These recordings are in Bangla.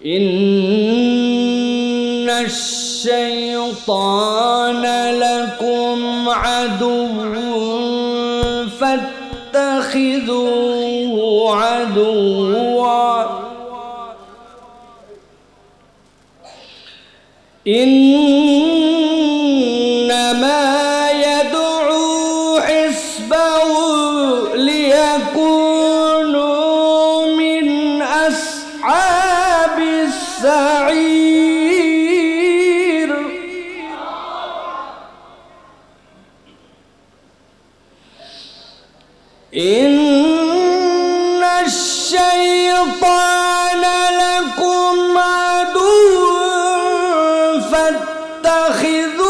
إن الشيطان لكم عدو فاتخذوه عدوا إنما يدعو حزبه ليكونوا من أصحاب السعير إن الشيطان لكم عدو فاتخذوه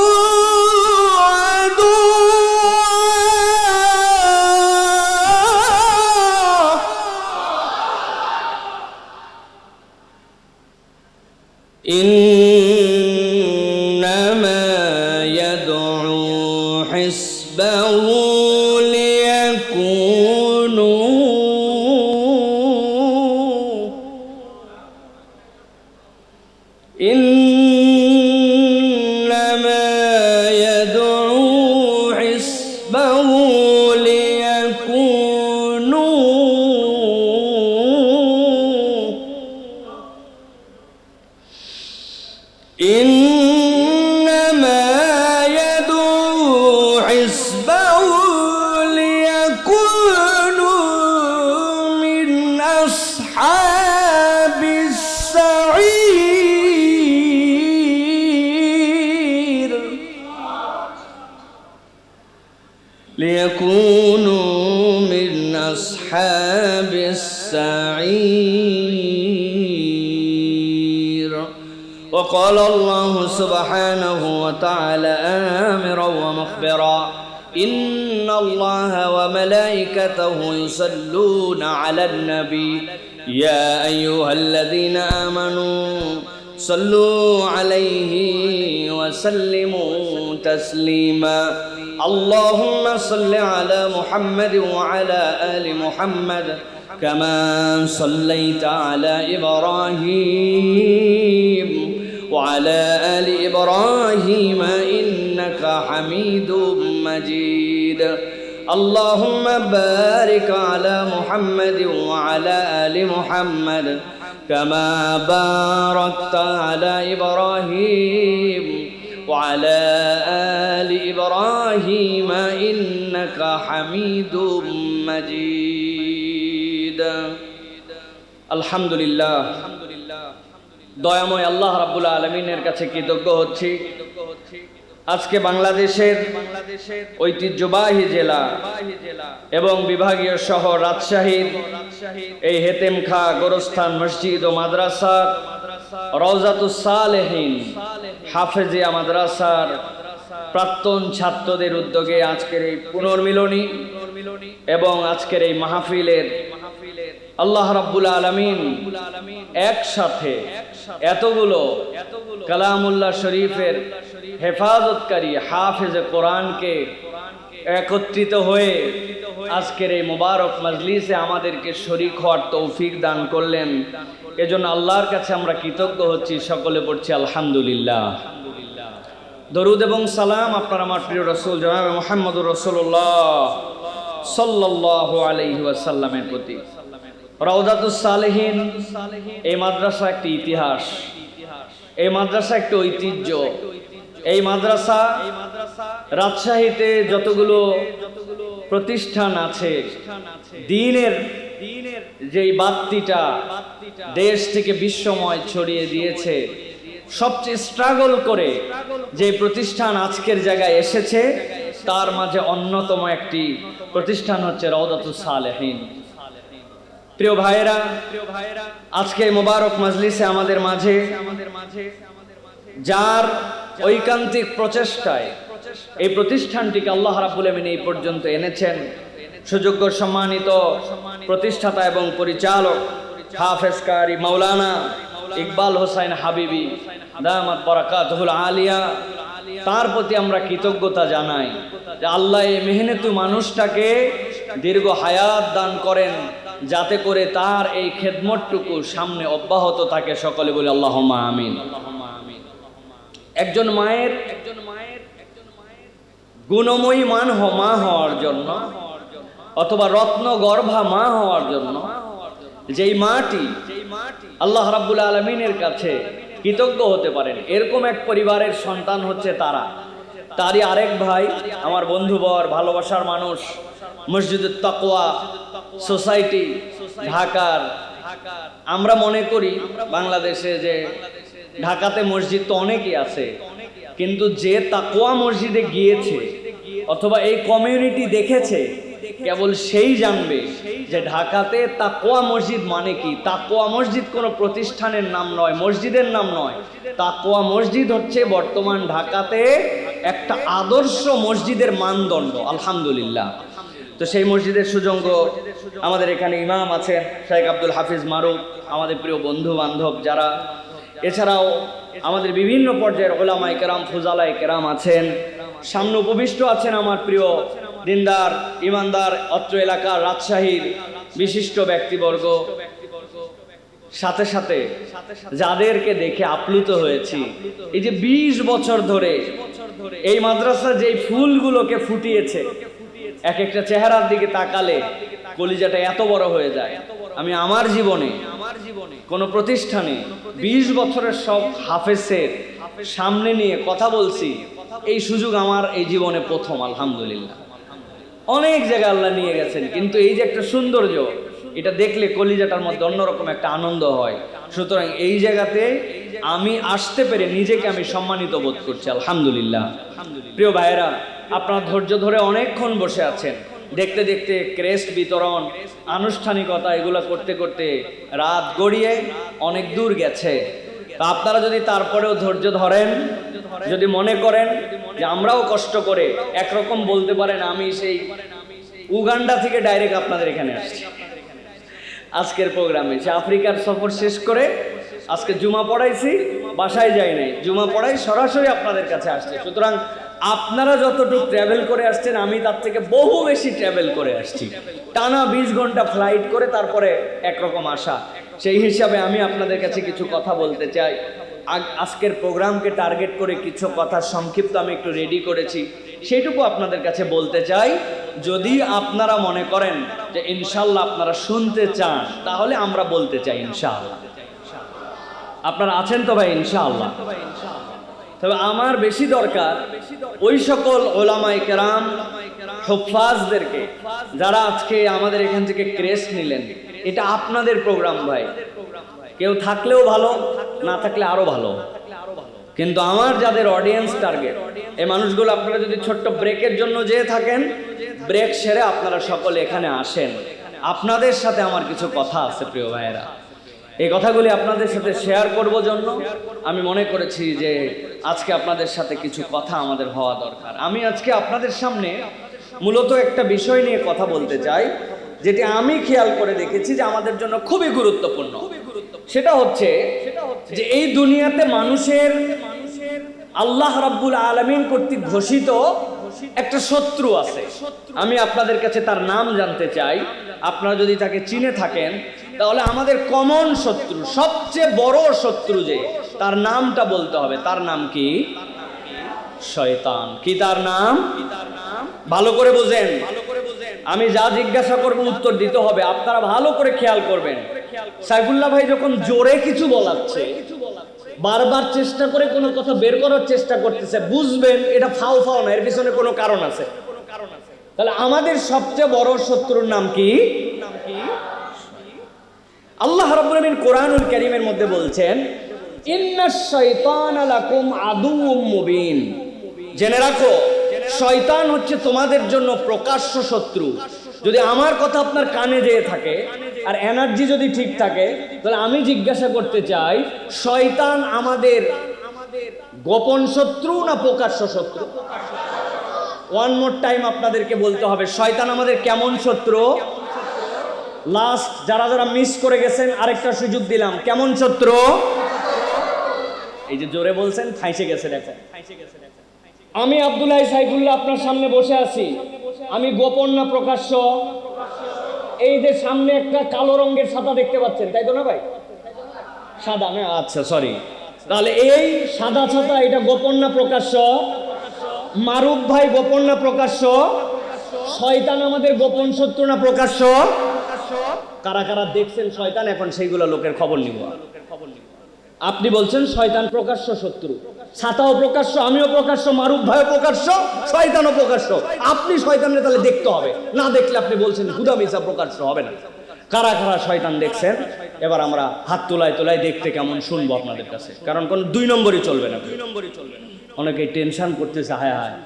عدوا إنما يدعو حزبه إنما يدعو حزبه ليكونوا من أصحاب السعير ليكونوا من أصحاب السعير. وقال الله سبحانه وتعالى آمرا ومخبرا إن الله وملائكته يصلون على النبي يا أيها الذين آمنوا صلوا عليه وسلموا تسليما. اللهم صل على محمد وعلى آل محمد كما صليت على إبراهيم وعلى آل إبراهيم إنك حميد مجيد. اللهم بارك على محمد وعلى آل محمد كما باركت على إبراهيم وعلى آل إبراهيم إنك حميد مجيد. الحمد لله দয়াময় আল্লাহ রাব্বুল আলামিনের কাছে কৃতজ্ঞ হচ্ছি। আজকে বাংলাদেশের ঐতিহ্যবাহী জেলা এবং বিভাগীয় শহর রাজশাহীর এই হেতেমখা গোরস্থান মসজিদ ও মাদ্রাসা রওজাতুস সালেহীন হাফেজিয়া মাদ্রাসার প্রাক্তন ছাত্রদের উদ্যোগে আজকের এই পুনর্মিলনী এবং আজকের এই মাহফিলের আল্লাহ রাব্বুল আলামিন একসাথে এতগুলো কালামুল্লাহ শরীফের হেফাজতকারী হাফেজে কোরআনকে একত্রিত হয়ে আজকের এই মোবারক মজলিসে আমাদেরকে শরীক হওয়ার তৌফিক দান করলেন। এজন্য আল্লাহর কাছে আমরা কৃতজ্ঞ হচ্ছি। সকলে পড়ছি আলহামদুলিল্লাহ। দরুদ এবং সালাম আপনার আমার প্রিয় রাসূল জনাবে মুহাম্মদুর রাসূলুল্লাহ সাল্লাল্লাহু আলাইহি ওয়াসাল্লামের প্রতি। রওজাতুস সালেহীন এই মাদ্রাসা একটি ইতিহাস, এই মাদ্রাসা একটি ঐতিহ্য। এই মাদ্রাসা রাজশাহীতে যতগুলো প্রতিষ্ঠান আছে, দ্বীনের যেই বাত্তিটা দেশ থেকে বিশ্বময় ছড়িয়ে দিয়েছে, সবচেয়ে স্ট্রাগল করে যে প্রতিষ্ঠান আজকের জায়গায় এসেছে তার মাঝে অন্যতম একটি প্রতিষ্ঠান হচ্ছে রওজাতুস সালেহীন। প্রিয় ভাইয়েরা, আজকে মোবারক মজলিসে আমাদের মাঝে যার ঐকান্তিক প্রচেষ্টায় এই প্রতিষ্ঠানটিকে আল্লাহ রাব্বুল আমিন এই পর্যন্ত এনেছেন, সুযোগ্য সম্মানিত প্রতিষ্ঠাতা এবং পরিচালক হাফেজ কারি মাওলানা ইকবাল হোসেন হাবিবি দামাত বারাকাতুহুল আলিয়া, তার প্রতি আমরা কৃতজ্ঞতা জানাই যে আল্লাহ এই মেহনতু মানুষটাকে দীর্ঘ হায়াত দান করেন, যাতে করে তার এই খেদমতটুকু সামনে অব্যাহত থাকে। সকলে বলে আল্লাহুম্মা আমিন। একজন মায়ের গুণময়ী মা হওয়ার জন্য অথবা রত্ন গর্ভা মা হওয়ার জন্য যেই মাটি আল্লাহ রাব্বুল আলামিনের কাছে কৃতজ্ঞ হতে পারেন, এরকম এক পরিবারের সন্তান হচ্ছে তারা। তারই আরেক ভাই, আমার বন্ধুবর, ভালোবাসার মানুষ, মসজিদুত তাকওয়া সোসাইটি ঢাকার। আমরা মনে করি বাংলাদেশে যে ঢাকাতে মসজিদ তো অনেকই আছে, কিন্তু যে তাকওয়া মসজিদে গিয়েছে অথবা এই কমিউনিটি দেখেছে কেবল সেই জানবে যে ঢাকাতে তাকওয়া মসজিদ মানে কি। তাকওয়া মসজিদ কোনো প্রতিষ্ঠানের নাম নয়, মসজিদের নাম নয়। তাকওয়া মসজিদ হচ্ছে বর্তমান ঢাকাতে একটা আদর্শ মসজিদের মানদণ্ড, আলহামদুলিল্লাহ। তো সেই মসজিদের সুযোগ্য আমাদের এখানে ইমাম আছে শেখ আব্দুল হাফিজ মারুফ, আমাদের প্রিয় বন্ধু বান্ধব যারা, এছাড়াও আমাদের বিভিন্ন পর্যায়ের ওলামায়ে কেরাম, ফুজালায়ে কেরাম আছেন। সামনে উপবিষ্ট আছেন আমার প্রিয় দিনদার, ইমানদার, অত্র এলাকার রাজশাহীর বিশিষ্ট ব্যক্তিবর্গ। সাথে সাথে যাদেরকে দেখে আপ্লুত হয়েছি, এই যে 20 বছর ধরে এই মাদ্রাসা যেই ফুলগুলোকে ফুটিয়েছে, এক একটা চেহারার দিকে তাকালে কলিজাটা এত বড় হয়ে যায়। আমি আমার জীবনে কোনো প্রতিষ্ঠানে 20 বছরের সব হাফেজের সামনে নিয়ে কথা বলছি, এই সুযোগ আমার এই জীবনে প্রথম, আলহামদুলিল্লাহ। অনেক জায়গায় আল্লাহ নিয়ে গেছেন, কিন্তু এই যে একটা সৌন্দর্য, এটা দেখলে কলিজাটার মধ্যে অন্যরকম একটা আনন্দ হয়। সুতরাং এই জায়গাতে আমি আসতে পেরে নিজেকে আমি সম্মানিত বোধ করছি, আলহামদুলিল্লাহ। প্রিয় ভাইয়েরা, আপনারা ধৈর্য ধরে অনেকক্ষণ বসে আছেন, দেখতে দেখতে ক্রেস্ট বিতরণ, আনুষ্ঠানিকতা এগুলো করতে করতে রাত গড়িয়ে অনেক দূর গেছে। তা আপনারা যদি তারপরেও ধৈর্য ধরেন, যদি মনে করেন যে আমরাও কষ্ট করে একরকম বলতে পারেন, আমি সেই উগান্ডা থেকে ডাইরেক্ট আপনাদের এখানে আসছি আজকের প্রোগ্রামে। সে আফ্রিকার সফর শেষ করে আজকে জুমা পড়াইছি, বাসায় যাই নাই, জুমা পড়াই সরাসরি আপনাদের কাছে আসছে। সুতরাং আপনারা যতটুকু ট্রাভেল করে আসছেন, আমি তার থেকে বহু বেশি ট্রাভেল করে আসছি, টানা 20 ঘন্টা ফ্লাইট করে তারপরে একরকম আসা। সেই হিসাবে আমি আপনাদের কাছে কিছু কথা বলতে চাই। আজকের প্রোগ্রামকে টার্গেট করে কিছু কথা সংক্ষিপ্ত আমি একটু রেডি করেছি, সেটুকু আপনাদের কাছে বলতে চাই। যদি আপনারা মনে করেন যে ইনশাআল্লাহ আপনারা শুনতে চান, তাহলে আমরা বলতে চাই ইনশাআল্লাহ। আপনারা আছেন তো ভাই ইনশাআল্লাহ? তবে আমার বেশি দরকার ওই সকল ওলামায়ে কেরাম, হুফাজদেরকে, যারা আজকে আমাদের এখান থেকে ক্রেস্ট নিলেন। এটা আপনাদের প্রোগ্রাম ভাই, কেউ থাকলেও ভালো, না থাকলে আরো ভালো। কিন্তু আমার যাদের অডিয়েন্স টার্গেট, এই মানুষগুলো, আপনারা যদি ছোট্ট ব্রেকের জন্য যেয়ে থাকেন, ব্রেক সেরে আপনারা সকলে এখানে আসেন। আপনাদের সাথে আমার কিছু কথা আছে প্রিয় ভাইয়েরা, এই কথাগুলি আপনাদের সাথে শেয়ার করব জন্য আমি মনে করেছি যে আজকে আপনাদের সাথে কিছু কথা আমাদের হওয়া দরকার। আমি আজকে আপনাদের সামনে মূলত একটা বিষয় নিয়ে কথা বলতে চাই, যেটি আমি খেয়াল করে দেখেছি যে আমাদের জন্য খুবই গুরুত্বপূর্ণ। সেটা হচ্ছে যে এই দুনিয়াতে মানুষের আল্লাহ রাব্বুল আলামিন কর্তৃক ঘোষিত একটা শত্রু আছে। আমি আপনাদের কাছে তার নাম জানতে চাই। আপনারা যদি তাকে চিনে থাকেন, তাহলে আমাদের কমন শত্রু, সবচেয়ে বড় শত্রু যে, তার নামটা বলতে হবে। তার নাম কি? শয়তান। কি তার নাম? ভালো করে বুঝেন, আমি যা জিজ্ঞাসা করব উত্তর দিতে হবে, আপনারা ভালো করে খেয়াল করবেন। সাইফুল্লাহ ভাই যখন জোরে কিছু বলাচ্ছে, বারবার চেষ্টা করে কোনো কথা বের করার চেষ্টা করতেছে, বুঝবেন এটা ফাও ফাও না, এর পিছনে কোনো কারণ আছে। তাহলে আমাদের সবচেয়ে বড় শত্রুর নাম কি? আল্লাহ রাব্বুল আলামিন কোরআনুল কারীমের মধ্যে বলছেন, ইন্নাশ শাইতানা লাকুম আদুউম মুবিন। জেনে রাখো, শয়তান হচ্ছে তোমাদের জন্য প্রকাশ্য শত্রু। যদি আমার কথা আপনার কানে যেয়ে থাকে আর এনার্জি যদি ঠিক থাকে, তাহলে আমি জিজ্ঞাসা করতে চাই, শয়তান আমাদের গোপন শত্রু না প্রকাশ্য শত্রু? ওয়ান মোর টাইম আপনাদেরকে বলতে হবে, শয়তান আমাদের কেমন শত্রু? লাস্ট যারা যারা মিস করে গেছেন আরেকটা সুযোগ দিলাম, কেমন শত্রু? এই যে জোরে বলছেন, ফাইসে গেছে দেখেন। আমি আব্দুল্লাহ সাইফুল্লাহ আপনার সামনে বসে আছি, আমি গোপন না প্রকাশ্য? এই যে সামনে একটা কালো রঙের ছাতা দেখতে পাচ্ছেন, তাই তো না ভাই? সাদা না, আচ্ছা সরি। তাহলে এই সাদা ছাতা এটা গোপন না প্রকাশ্য? মারুফ ভাই গোপন না প্রকাশ্য? শয়তান আমাদের গোপন শত্রু না প্রকাশ্য? কারা কারা দেখছেন শয়তান, এখন সেইগুলো লোকের খবর নিব। আপনি বলছেন শয়তান প্রকাশ্য শত্রু, ছাতাও প্রকাশ্য, আমিও প্রকাশ্য, মারুফ ভাইও প্রকাশ্য, শয়তানও প্রকাশ্য। আপনি শয়তানের তাহলে দেখতে হবে, না দেখলে আপনি বলছেন হুদা মিসা প্রকাশ্য হবে না। কারা কারা শয়তান দেখছেন এবার আমরা হাত তোলায় তোলায় দেখতে কেমন শুনবো আপনাদের কাছে, কারণ কোন 2 নম্বরই চলবে না। অনেকেই টেনশন করতেছে, হায় হায়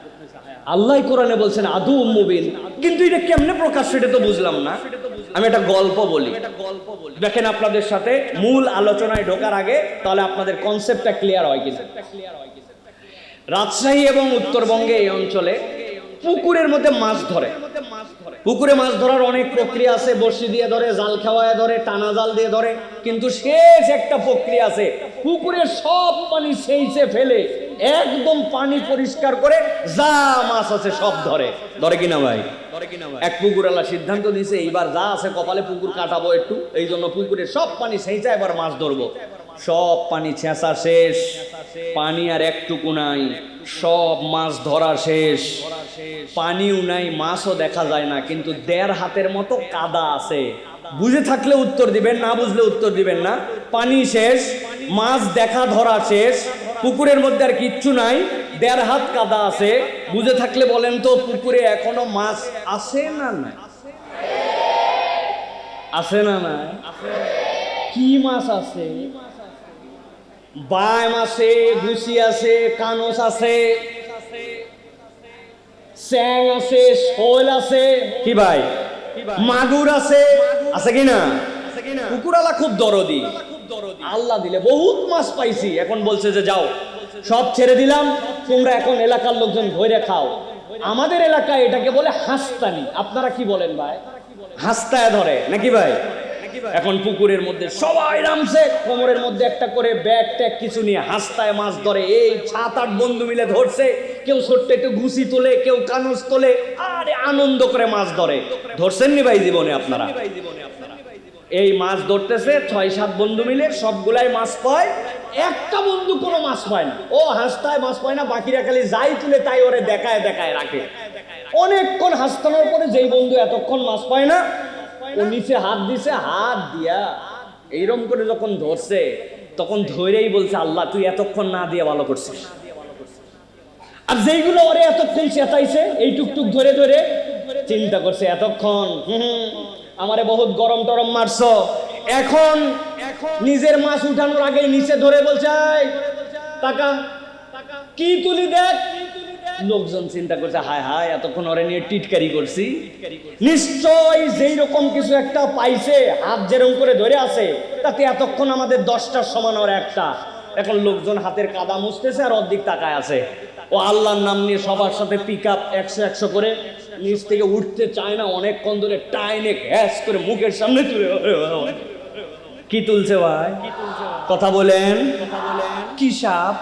আল্লাহ কোরআনে বলছেন আদু মুবিন, কিন্তু এটা কেমনে প্রকাশ্য এটা তো বুঝলাম না। আমি একটা গল্প বলি, দেখেন আপনাদের সাথে মূল আলোচনায় ঢোকার আগে তাহলে আপনাদের কনসেপ্টটা ক্লিয়ার হয় কিনা। রাজশাহী এবং উত্তরবঙ্গে এই অঞ্চলে পুকুরের মধ্যে মাছ ধরে। পুকুরে মাছ ধরার অনেক প্রক্রিয়া আছে, বড়শি দিয়ে ধরে, জাল খাওয়ায় ধরে, টানা জাল দিয়ে ধরে, কিন্তু শেষ একটা প্রক্রিয়া আছে, পুকুরের সব পানি সেইচে ফেলে একদম পানি পরিষ্কার করে যা মাছ আছে সব ধরে। ধরে কিনা ভাই? এক পুকুরওয়ালা সিদ্ধান্ত নিয়েছে এইবার যা আছে কপালে পুকুর কাটাবো একটু, এই জন্য পুকুরের সব পানি সেইচা এবার মাছ ধরবো। সব পানি ছেঁচা শেষ, পানি আর একটুকু নাই, সব মাছ ধরা শেষ, পানিও নাই, মাছও দেখা যায় না, কিন্তু 1.5 হাতের মতো কাদা আছে। বুঝে থাকলে উত্তর দিবেন, না বুঝলে উত্তর দিবেন না। পানি শেষ, মাছ দেখা ধরা শেষ, পুকুরের মধ্যে আর কিচ্ছু নাই, 1.5 হাত কাদা আছে। বুঝে থাকলে বলেন তো পুকুরে এখনো মাছ আছে না নাই? আছে না নাই? কি মাছ আছে? বাইম আছে, গুছি আছে, কানস আছে, চ্যাং আছে, শোল আছে, কি ভাই মাগুর আছে, আছে কিনা? পুকুরালা খুব দরদি, আল্লাহ দিলে বহুত মাছ পাইছি। এখন বলছে যে যাও সব ছেড়ে দিলাম, তোমরা এখন এলাকার লোকজন ধরে খাও। আমাদের এলাকায় এটাকে বলে হাস্তানি, আপনারা কি বলেন ভাই? হাস্তায় ধরে নাকি ভাই? এখন পুকুরের মধ্যে সবাই নামছে, কোমরের মধ্যে একটা করে ব্যাগ ট্যাগ কিছু নিয়ে হাস্তায় মাছ ধরে। এই 7-8 বন্ধু মিলে ধরছে, কেউ ছোট্ট একটু ঘুষি তোলে, কেউ কানস তোলে, আরে আনন্দ করে মাছ ধরে। ধরছেন নি ভাই জীবনে আপনারা? এই মাছ ধরতেছে 6-7 বন্ধু মিলে, সবগুলাই মাছ পায়, একটা বন্ধু কোনো মাছ পায় না। ও হাস্তায় মাছ পায় না, বাকিরা খালি যাই তুলে তাই ওরে দেখায় দেখায় রাখে। অনেকক্ষণ হাসতানোর পরে যেই বন্ধু এতক্ষণ মাছ পায় না, ও নিচে হাত দিছে, হাত দিয়া এইরকম করে যখন ধরছে তখন ধরেই বলছে আল্লাহ তুই এতক্ষণ না দিয়ে ভালো করছিস। আর যেইগুলো ওরে এতক্ষণ চেতাইছে এই টুকটুক ধরে ধরে, চিন্তা করছে এতক্ষণ আমারে বহুত গরম টরম মারছো, এখন নিজের মাছ উঠানোর আগে নিচে ধরে বলছে টাকা কি তুলি দেখ। লোকজন চিন্তা করছে হায় হায় এতক্ষণ ওরে নিয়ে টিটকারি করছি, নিশ্চয় যেই রকম কিছু একটা পাইছে, হাত যেরকম করে ধরে আছে তাতে এতক্ষণ আমাদের 10টার সমান ওর একটা। এখন লোকজন হাতের কাদা মুছতেছে আর অর্ধেক তাকায় আছে। ও আল্লাহর নাম নিয়ে সবার সাথে পিক আপ 100 করে নিচ থেকে উঠতে চায় না, অনেকক্ষণ ধরে টাইনে ঘ্যাস করে মুখের সামনে তুলে। কি তুলছে ভাই? কথা বলেন। কি সাপ?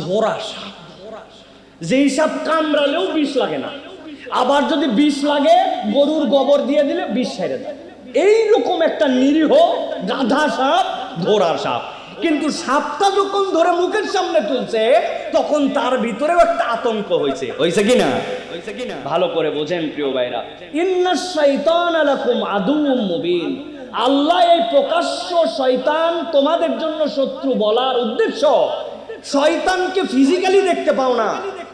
ধরা সাপ। যেই সাপ কামড়ালেও বিষ লাগে না, আবার যদি বিষ লাগে গরুর গোবর দিয়ে দিলে বিষ ছেড়ে দেয়। এইরকম একটা নিরীহ গাধা সাপ, ধরা সাপ। কিন্তু সাপটা যখন ধরে মুখের সামনে তুলছে তখন তার ভিতরেও একটা আতঙ্ক হয়েছে। হয়েছে কিনা? ভালো করে বোঝেন প্রিয় ভাইরা। ইন্নাশ শাইতানা লাকুম আদুউম মুবিন। আল্লাহ এই প্রকাশ্য শয়তান তোমাদের জন্য শত্রু বলার উদ্দেশ্য, শয়তানকে ফিজিক্যালি দেখতে পাও না,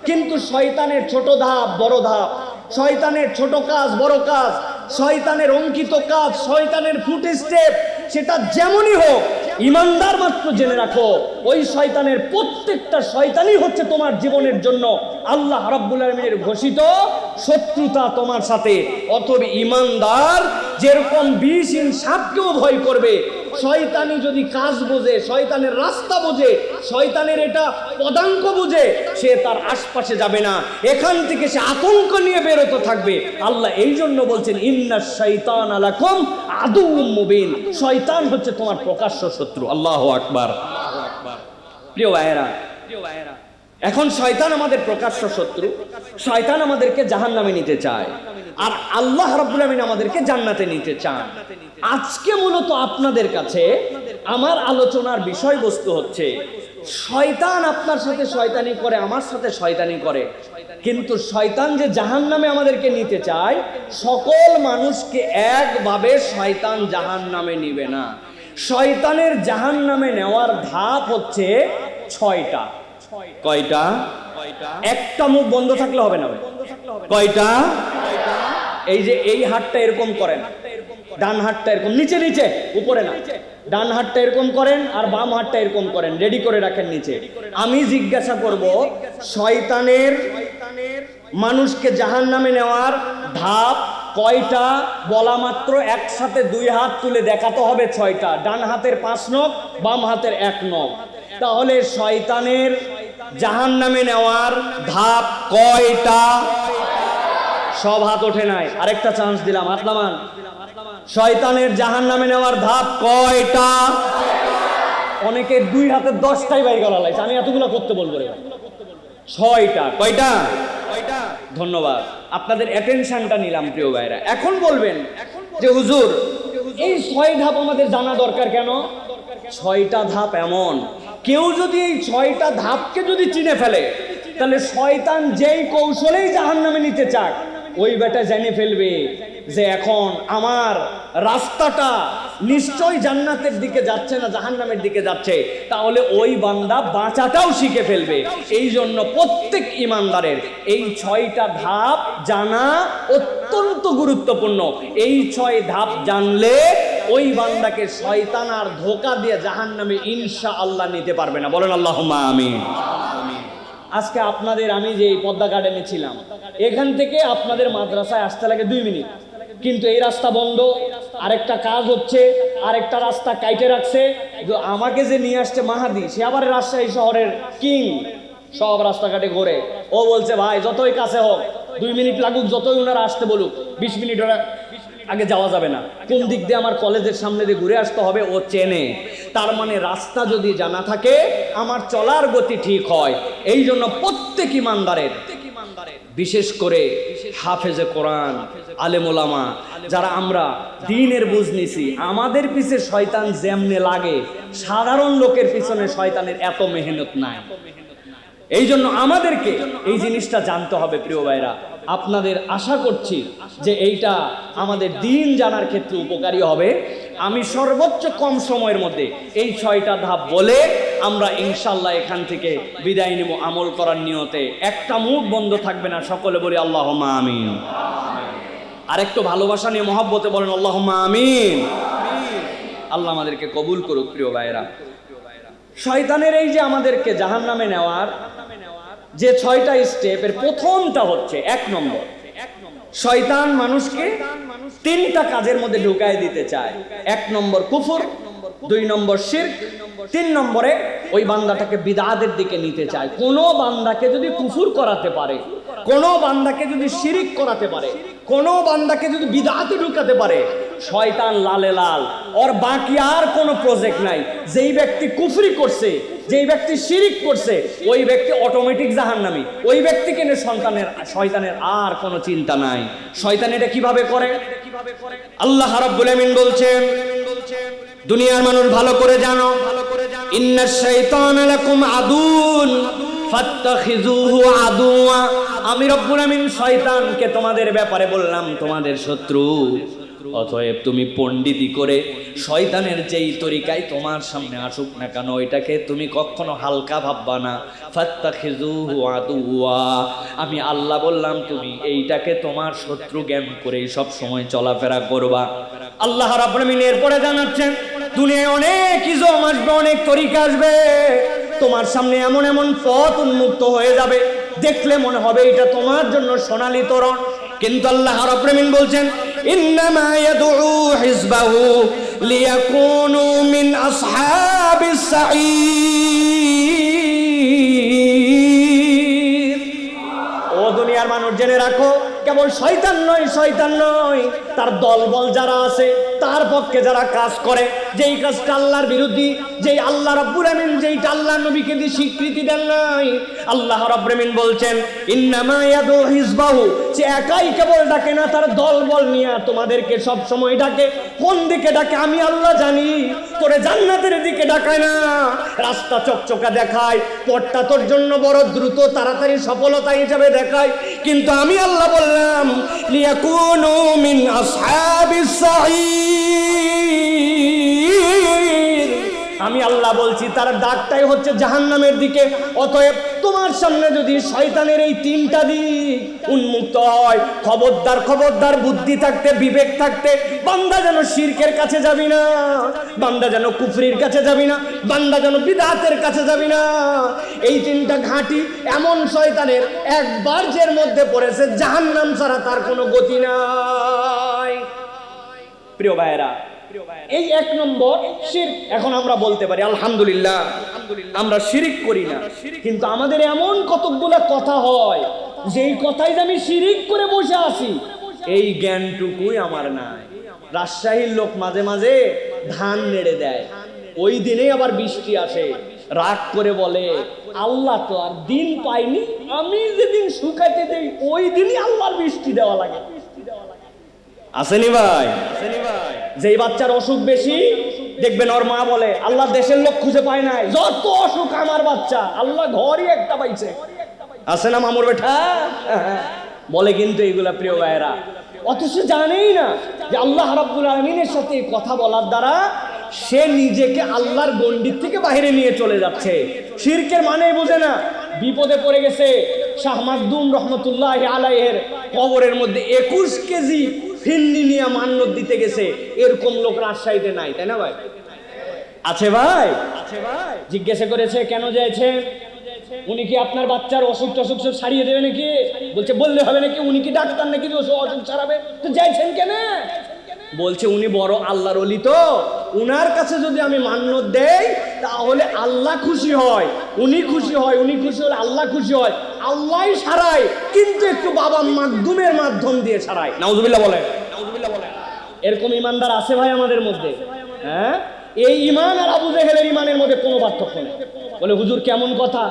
কিন্তু শয়তানের ছোট ধাপ বড় ধাপ, শয়তানের ছোট কাজ বড় কাজ, শয়তানের অঙ্কিত কাজ, শয়তানের ফুট স্টেপ, সেটা যেমনই হোক ইমানদার মাত্র জেনে রাখো ওই শয়তানের প্রত্যেকটা শয়তানই হচ্ছে তোমার জীবনের জন্য আল্লাহ রাব্বুল আলামিনের ঘোষিত শত্রুতা তোমার সাথে। অতএব ইমানদার যেরকম 20 ইঞ্চ সাপকেও ভয় করবে, শয়তানি যদি কাজ বোঝে, শয়তানের রাস্তা বোঝে, শয়তানের এটা পদাঙ্ক বোঝে, সে তার আশপাশে যাবে না, এখান থেকে সে আতঙ্ক নিয়ে বেরোতে থাকবে। আল্লাহ এই জন্য বলছেন ইন্নাশ শাইতানা লাকুম আদুউম মুবিন, শয়তান হচ্ছে তোমার প্রকাশ্য শত্রু। আল্লাহু আকবার। প্রিয় ভাইয়েরা, এখন শয়তান আমাদের প্রকাশ্য শত্রু, শয়তান আমাদেরকে জাহান্নামে নিতে চায়। আর আল্লাহ রাব্বুল আমিন আমাদেরকে জান্নাতে নিতে চান। আজকে মূলত আপনাদের কাছে আমার আলোচনার বিষয়বস্তু হচ্ছে, শয়তান আপনার সাথে শয়তানি করে, আমার সাথে শয়তানি করে, কিন্তু শয়তান যে জাহান্নামে আমাদেরকে নিতে চায়, সকল মানুষকে একভাবে শয়তান জাহান্নামে নিবে না। শয়তানের জাহান্নামে নেওয়ার ধাপ হচ্ছে 6টা। কয়টা? একটা মুখ বন্ধ থাকলে হবে না। কয়টা? এই যে এই হাতটা এরকম করেন, ডান হাতটা এরকম নিচে নিচে, উপরে না। ডান হাতটা এরকম করেন আর বাম হাতটা এরকম করেন, রেডি করে রাখেন নিচে। আমি জিজ্ঞাসা করব, শয়তানের মানুষকে জাহান্নামে নেওয়ার ধাপ কয়টা বলা মাত্র একসাথে 2 হাত তুলে দেখাতে হবে 6টা। ডান হাতের 5 নখ, বাম হাতের 1 নখ। তাহলে শয়তানের জাহান্নামে নেওয়ার ধাপ কয়টা? সব হাত ওঠে নাই, আরেকটা চান্স দিলাম, হাত নামান। শয়তানের জাহান্নামে নেওয়ার ধাপ কয়টা? অনেকে 2 হাতের 10টাই বাইর করা লাগছে, আমি এতগুলো করতে বলবো রে। 6টা। কয়টা? ধন্যবাদ, আপনাদের অ্যাটেনশনটা নিলাম প্রিয় ভাইরা। এখন বলবেন যে হুজুর এই 6 ধাপ আমাদের জানা দরকার কেন? 6টা ধাপ এমন, কেউ যদি এই 6টা ধাপকে যদি চিনে ফেলে, তাহলে শয়তান যেই কৌশলেই জাহান্নামে নিতে চাক, ওই বেটা জেনে ফেলবে যে এখন আমার রাস্তাটা নিশ্চয় জান্নাতের দিকে যাচ্ছে না জাহান্নামের দিকে যাচ্ছে। তাহলে ওই বান্দা বাঁচাটাও শিখে ফেলবে। এই জন্য প্রত্যেক ইমানদারের এই 6টা ধাপ জানা অত্যন্ত গুরুত্বপূর্ণ। এই 6 ধাপ জানলে ওই বান্দাকে শয়তান আর ধোঁকা দিয়ে জাহান্নামে ইনশাআল্লাহ নিতে পারবে না। বলেন আল্লাহুম্মা আমিন। আজকে আপনাদের, আমি যে পদ্মা গার্ডেনে ছিলাম, এখান থেকে আপনাদের মাদ্রাসায় আসতে লাগে 2 মিনিট, কিন্তু এই রাস্তা বন্ধ, আরেকটা কাজ হচ্ছে, আরেকটা রাস্তা কাইটে রাখছে। আমাকে যে নিয়ে আসছে মাহাদি, সে আবার রাজশাহী শহরের কিং, সব রাস্তাঘাটে ঘোরে। ও বলছে ভাই যতই কাছে হোক, 2 মিনিট লাগুক, যতই ওনারা আসতে বলুক, 20 মিনিট আগে যাওয়া যাবে না। কোন দিক দিয়ে আমার কলেজের সামনে দিয়ে ঘুরে আসতে হবে ও চেনে। তার মানে রাস্তা যদি জানা থাকে, আমার চলার গতি ঠিক হয়। এই জন্য প্রত্যেক ইমানদারের, বিশেষ করে হাফেজে কোরআন, আলেম ওলামা, যারা আমরা দ্বীনের বুঝ নিছি, আমাদের পিছে শয়তান যেমনে লাগে, সাধারণ লোকের পিছনে শয়তানের এত মেহনত নাই। এই জন্য আমাদেরকে এই জিনিসটা জানতে হবে প্রিয় ভাইরা। আপনাদের আশা করছি যে এইটা আমাদের দ্বীন জানার ক্ষেত্রে উপকারী হবে। আমি সর্বোচ্চ কম সময়ের মধ্যে এই 6টা ধাপ বলে আমরা ইনশাল্লাহ এখান থেকে বিদায় নেব আমল করার নিয়তে। একটা মুখ বন্ধ থাকবে না, সকলে বলি আল্লাহুম্মা আমিন। আর একটু ভালোবাসা নিয়ে মহব্বতে বলেন আল্লাহুম্মা আমিন। আল্লাহ আমাদেরকে কবুল করুক প্রিয় ভাইরা। শয়তানের এই যে আমাদেরকে জাহান্নামে নেওয়ার যে 6টা স্টেপের প্রথমটা হচ্ছে, 1 নম্বর, শয়তান মানুষকে 3টা কাজের মধ্যে ঢুকায় দিতে চায়। 1 নম্বর কুফর, 2 নম্বর শিরক, 3 নম্বরে ওই বান্দাটাকে বিদআতের দিকে নিতে চায়। কোনো বান্দাকে যদি কুফর করাতে পারে, কোনো বান্দাকে যদি শিরিক করাতে পারে, কোনো বান্দাকে যদি বিদআতে ঢুকাতে পারে, শয়তান লালে লাল, ওর বাকি আর কোনো প্রজেক্ট নাই। যেই ব্যক্তি কুফরি করছে, যেই ব্যক্তি শিরিক করছে, ওই ব্যক্তি অটোমেটিক জাহান্নামী। ওই ব্যক্তিকে নিয়ে শয়তানের আর কোনো চিন্তা নাই। শয়তান এটা কিভাবে করে? আল্লাহ রাব্বুল আমিন বলছেন, দুনিয়ার মানুষ ভালো করে জানো, ইন্নাশ শাইতানা লাকুম আদুন ফাত্তাখিযুহু আদুয়া। আমি রব্বুল আমিন শয়তানকে তোমাদের ব্যাপারে বললাম তোমাদের শত্রু। অতএব তুমি পণ্ডিতি করে শয়তানের যেই তরিকায় তোমার সামনে আসুক না কেন, এটাকে তুমি কখনো হালকা ভাববা না। ফাত্তাখিযুহু আদুয়া, আমি আল্লাহ বললাম তুমি এইটাকে তোমার শত্রু জ্ঞান করে সব সময় চলাফেরা করবা। আল্লাহ রাব্বুল আমিন এরপরে জানাচ্ছেন, দুনিয়ায় অনেক ইজম আসবে, অনেক তরিকা আসবে, তোমার সামনে এমন এমন পথ উন্মুক্ত হয়ে যাবে, দেখলে মনে হবে এটা তোমার জন্য সোনালী তরণ। কিন্তু আল্লাহ রাব্বুল আমিন বলছেন, ইন্নামা ইয়াদউ হিজবাহু লিয়াকুনু মিন আসহাবিস সাঈর। ও দুনিয়ার মানুষ জেনে রাখো, কেবল শয়তান নয়, শয়তান নয়, তার দলবল যারা আছে তার পক্ষে যারা কাজ করে, যেই কাজটা আল্লাহর বিরোধী, যেই আল্লাহ রাব্বুল আমিন যেইটা আল্লাহ নবীকে দিয়ে স্বীকৃতি দেন নাই, আল্লাহ রাব্বুল আমিন বলছেন ইন্নামা ইয়াদু হিজবাহু, সে একাই কেবল ডাকে না, তার দলবল নিয়ে তোমাদেরকে সব সময় ডাকে। কোন দিকে ডাকে আমি আল্লাহ জানি। তোরে জান্নাতের দিকে ডাকায় না, রাস্তা চকচকা দেখায়, পথটা তোর জন্য বড় দ্রুত তাড়াতাড়ি সফলতা হিসেবে দেখায়, কিন্তু আমি আল্লাহ বললাম লিয়াকুনু মিন আসহাবিস সাঈর, আমি আল্লাহ বলছি তার ডাকটাই হচ্ছে জাহান্নামের দিকে। অতএব তোমার সামনে যদি শয়তানের এই তিনটা দিক উন্মুক্ত হয়, খবরদার খবরদার, বুদ্ধি থাকতে বিবেক থাকতে বান্দা যেন শিরকের কাছে যাবি না, বান্দা যেন কুফরির কাছে যাবি না, বান্দা যেন বিদআতের কাছে যাবি না। এই তিনটা ঘাঁটি এমন শয়তানের, একবার যের মধ্যে পড়েছে জাহান্নাম ছাড়া তার কোনো গতি নাই। প্রিয় ভাইয়েরা, এই এক নম্বর শিরক। এখন আমরা বলতে পারি আলহামদুলিল্লাহ আমরা শিরিক করি না, কিন্তু আমাদের এমন কতগুলা কথা হয় যেই কথাই যে আমি শিরিক করে বসে আছি, এই জ্ঞানটুকুই আমার নাই। রাজশাহীর লোক মাঝে মাঝে ধান নেড়ে দেয়, ওই দিনেই আবার বৃষ্টি আসে, রাগ করে বলে আল্লাহ তো আর দিন পাইনি, আমি যেদিন শুকাইতে দেই ওই দিনই আল্লাহর বৃষ্টি দেওয়া লাগে। আসেনি ভাই? যেই বাচ্চার অসুখ বেশি দেখবেন ওর মা বলে আল্লাহ দেশের লোক খুঁজে পায় নাই, যত অসুখ আমার বাচ্চা, আল্লাহ ঘরই একটা পাইছে। আছে না মামুর বেটা? বলে কিন্তু এইগুলা প্রিয় ভাইয়েরা, অথচ জানেই না যে আল্লাহ রাব্বুল আলামিনের সাথে কথা বলার দ্বারা সে নিজেকে আল্লাহর গণ্ডির থেকে বাইরে নিয়ে চলে যাচ্ছে। শিরকের মানেই বোঝে না, বিপদে পড়ে গেছে। শাহ মাকদুম রহমতুল্লাহি আলাইহির কবরের মধ্যে 21 কেজি ফিন্নি নিয়ে মান্নত দিতে গেছে, এরকম লোক রাজশাহীতে নাই, তাই না ভাই? আছে ভাই? জিজ্ঞাসা করেছে কেন যাইছেন, উনি কি আপনার বাচ্চার অসুখ টসুখ সব সারিয়ে দেবে নাকি? বলছে বললে হবে নাকি, উনি কি ডাক্তার নাকি যে অসুখ সারাবে? তো যাইছেন কেন? বলছে উনি বড় আল্লাহর ওলি, তো উনার কাছে যদি আমি মান্নত দেই তাহলে আল্লাহ খুশি হয়, উনি খুশি হয়, উনি খুশি হলে আল্লাহ খুশি হয়, আল্লাহই সারায়, কিন্তু একটু বাবা মাকদুমের মাধ্যম দিয়ে সারায়। নাউজুবিল্লাহ বলেন। এরকম ইমানদার আছে ভাই আমাদের মধ্যে? হ্যাঁ, এই ইমান আর আবু জেহেলের ইমানের মধ্যে কোনো পার্থক্য নেই। বলে হুজুর কেমন কথা?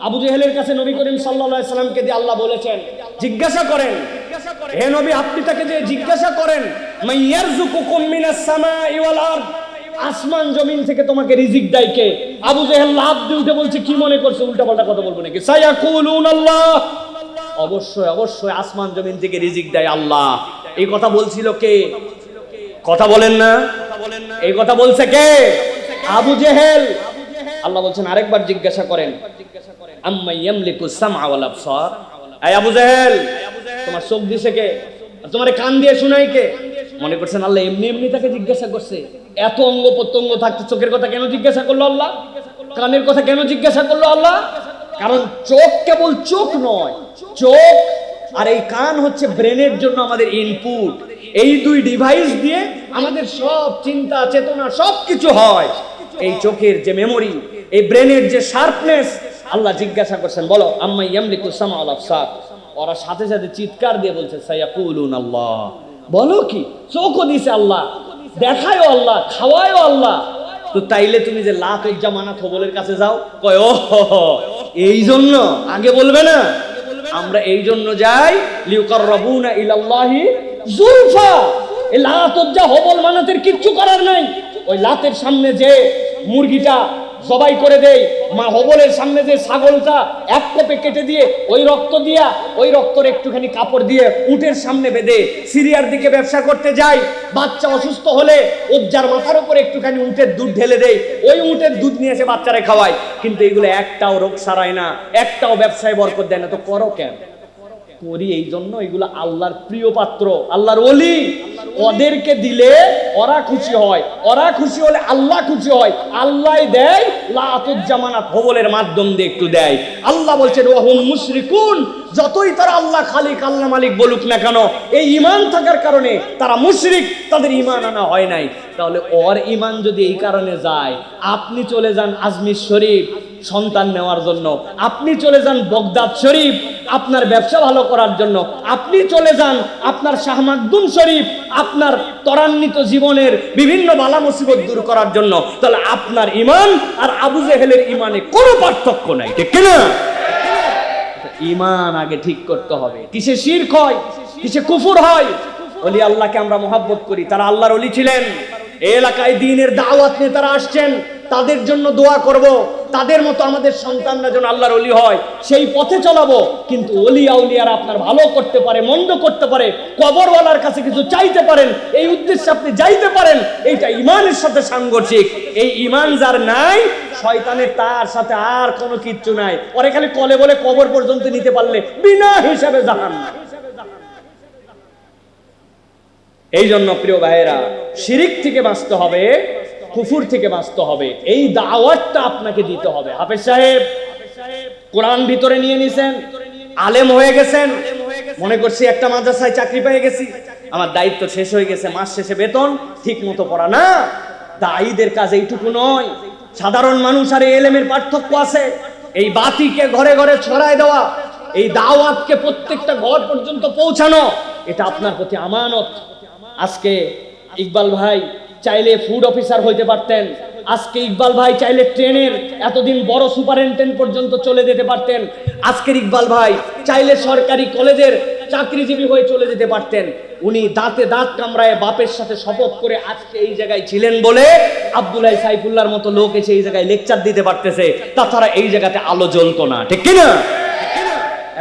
আবু জেহেলের কাছে নবী করিম সাল্লাল্লাহু আলাইহি সাল্লামকে দিয়ে আল্লাহ বলেছেন জিজ্ঞাসা করেন, হে নবী আপনি তাকে যে জিজ্ঞাসা করেন মাইয়ারযুকুকুম মিনাস সামাই ওয়াল আরদ, আসমান জমিন থেকে তোমাকে রিজিক দেয় কে? আবু জেহেল লাফ দিয়ে উঠে বলছে কি মনে করছে উল্টাপাল্টা কথা বলবো নাকি? সায়াকুলুন আল্লাহ, অবশ্যই অবশ্যই আসমান জমিন থেকে রিজিক দেয় আল্লাহ। এই কথা বলছিল কে? কথা বলেন না, এই কথা বলছে কে? আবু জেহেল। আল্লাহ বলছেন আরেকবার জিজ্ঞাসা করেন আম্মা ইয়ামলিকুস সামআ ওয়াল আবসার, এই আবু জেহেল তোমার চোখ দিছে কে, তোমার কান দিয়ে শুনাই কে? মনে করছেন আল্লাহ এমনি এমনি তাকে জিজ্ঞাসা করছে? এত অঙ্গ প্রত্যঙ্গ থাকতে চোখের কথা কেন জিজ্ঞাসা করলো আল্লাহ? কানের কথা কেন জিজ্ঞাসা করলো আল্লাহ? কারণ চোখ কেবল চোখ নয়, চোখ আর এই কান হচ্ছে ব্রেনের জন্য আমাদের ইনপুট। এই দুই ডিভাইস দিয়ে আমাদের সব চিন্তা চেতনা সবকিছু হয়। এই চোখের যে মেমোরি, এই ব্রেনের যে শার্পনেস, আল্লাহ জিজ্ঞাসা করছেন বলো আম্মা ইয়ামলিকুস সামআ ওয়াল আবসার, ওরা সাথে সাথে চিৎকার দিয়ে বলছে সায়াকুলুন আল্লাহ। বলো কি, চোখও দিছে আল্লাহ, দেখায়ও আল্লাহ, খাওয়ায়ও আল্লাহ। তো তাইলে তুমি যে লাত উজ্জা মানাত হবলের কাছে যাও, কয় ও এই জন্য আগে বলবে না? আমরা এই জন্য যাই লিউকাররাবুনা ইলাল্লাহি যুলফা। এই লাত উজ্জা হবল মানাতের কিচ্ছু করার নাই। ওই লাতের সামনে যে মুরগিটা জবাই করে দেই, মা হবলের সামনে যে ছাগলটা এক কোপে কেটে দিয়ে ওই রক্ত দিয়া, ওই রক্তর একটুখানি কাপড় দিয়ে উটের সামনে বেঁধে সিরিয়ার দিকে ব্যবসা করতে যাই, বাচ্চা অসুস্থ হলে উজ্জার মাথার উপর একটুখানি উটের দুধ ঢেলে দেই, ওই উটের দুধ নিয়ে এসে বাচ্চারা খাওয়ায়, কিন্তু এগুলো একটাও রোগ সারায় না, একটাও ব্যবসায় বরকত দেয় না। তো করো কেন? করি এই জন্য এগুলো আল্লাহর প্রিয় পাত্র, আল্লাহর ওলি, ওদেরকে দিলে ওরা খুশি হয়, ওরা খুশি হলে আল্লাহ খুশি হয়, আল্লাহ দেয় লাতুজ জামানাত হবলের মাধ্যম দিয়ে একটু দেয়। আল্লাহ বলছেন ওয়াহুম মুশরিকুন, যতই তারা আল্লাহ খালিক আল্লাহ মালিক বলুক না কেন, এই ঈমান থাকার কারণে তারা মুশরিক, তাদের ঈমান আনা হয় নাই। তাহলে ওর ঈমান যদি এই কারণে যায়, আপনি চলে যান আজমির শরীফ, সন্তান নেওয়ার জন্য, আপনি চলে যান বগদাদ শরীফ আপনার ব্যবসা ভালো করার জন্য, আপনি চলে যান আপনার শাহ মাকদুম শরীফ আপনার ত্বরান্বিত জীবনের বিভিন্ন বালা মুসিবত দূর করার জন্য, তাহলে আপনার ঈমান আর আবু জেহেলের ঈমানে কোনো পার্থক্য নাই, ঠিক কিনা? ঈমান আগে ঠিক করতে হবে। কিসে শিরক হয়, কিসে কুফর হয়? ওলি আল্লাহকে আমরা মহব্বত করি, তারা আল্লাহর ওলি ছিলেন। এই এলাকায় দ্বীনের দাওয়াত নিয়ে তারা আসছেন, তাদের জন্য দোয়া করব, তাদের মতো আমাদের সন্তানরা যেন আল্লাহর ওলি হয়, সেই পথে চলাবো। কিন্তু ওলি আউলিয়ারা আপনার ভালো করতে পারে, মন্দ করতে পারে, কবরওয়ালার কাছে কিছু চাইতে পারেন, এই উদ্দেশ্যে আপনি যাইতে পারেন, এইটা ঈমানের সাথে সাংঘর্ষিক। এই ঈমান যার নাই, শয়তানের তার সাথে আর কোনো কিচ্ছু নাই, পরে খালি কলে বলে কবর পর্যন্ত নিতে পারলে বিনা হিসাবে জাহান্নাম। এই জন্য প্রিয় ভাইয়েরা, শিরিক থেকে বাঁচতে হবে, কুফর থেকে বাঁচতে হবে, এই দাওয়াতটা আপনাকে দিতে হবে। হাফেজ সাহেব কোরআন ভিতরে নিয়ে নিছেন, আলেম হয়ে গেছেন, মনে করছি একটা মাদ্রাসায় চাকরি পেয়ে গেছি, আমার দায়িত্ব শেষ হয়ে গেছে, মাস শেষে বেতন ঠিক মতো পড়া। না, দায়ীদের কাজ এইটুকু নয়। সাধারণ মানুষ আর এলেমের পার্থক্য আছে। এই বাতিকে ঘরে ঘরে ছড়ায় দেওয়া, এই দাওয়াতকে প্রত্যেকটা ঘর পর্যন্ত পৌঁছানো, এটা আপনার প্রতি আমানত। আজকে ইকবাল ভাই চাইলে ফুড অফিসার হইতে পারতেন, আজকে ইকবাল ভাই চাইলে ট্রেনের এতদিন বড় সুপারিনটেন্ডেন্ট পর্যন্ত চলে যেতে পারতেন, আজকের ইকবাল ভাই চাইলে সরকারি কলেজের চাকরিজীবী হয়ে চলে যেতে পারতেন। উনি দাঁতে দাঁত কামড়ায় বাপের সাথে শপথ করে আজকে এই জায়গায় ছিলেন বলে আব্দুল্লাহ সাইফুল্লাহর মতো লোক এসে এই জায়গায় লেকচার দিতে পারতেছে, তাছাড়া এই জায়গাতে আলো জ্বলতো না, ঠিক কিনা?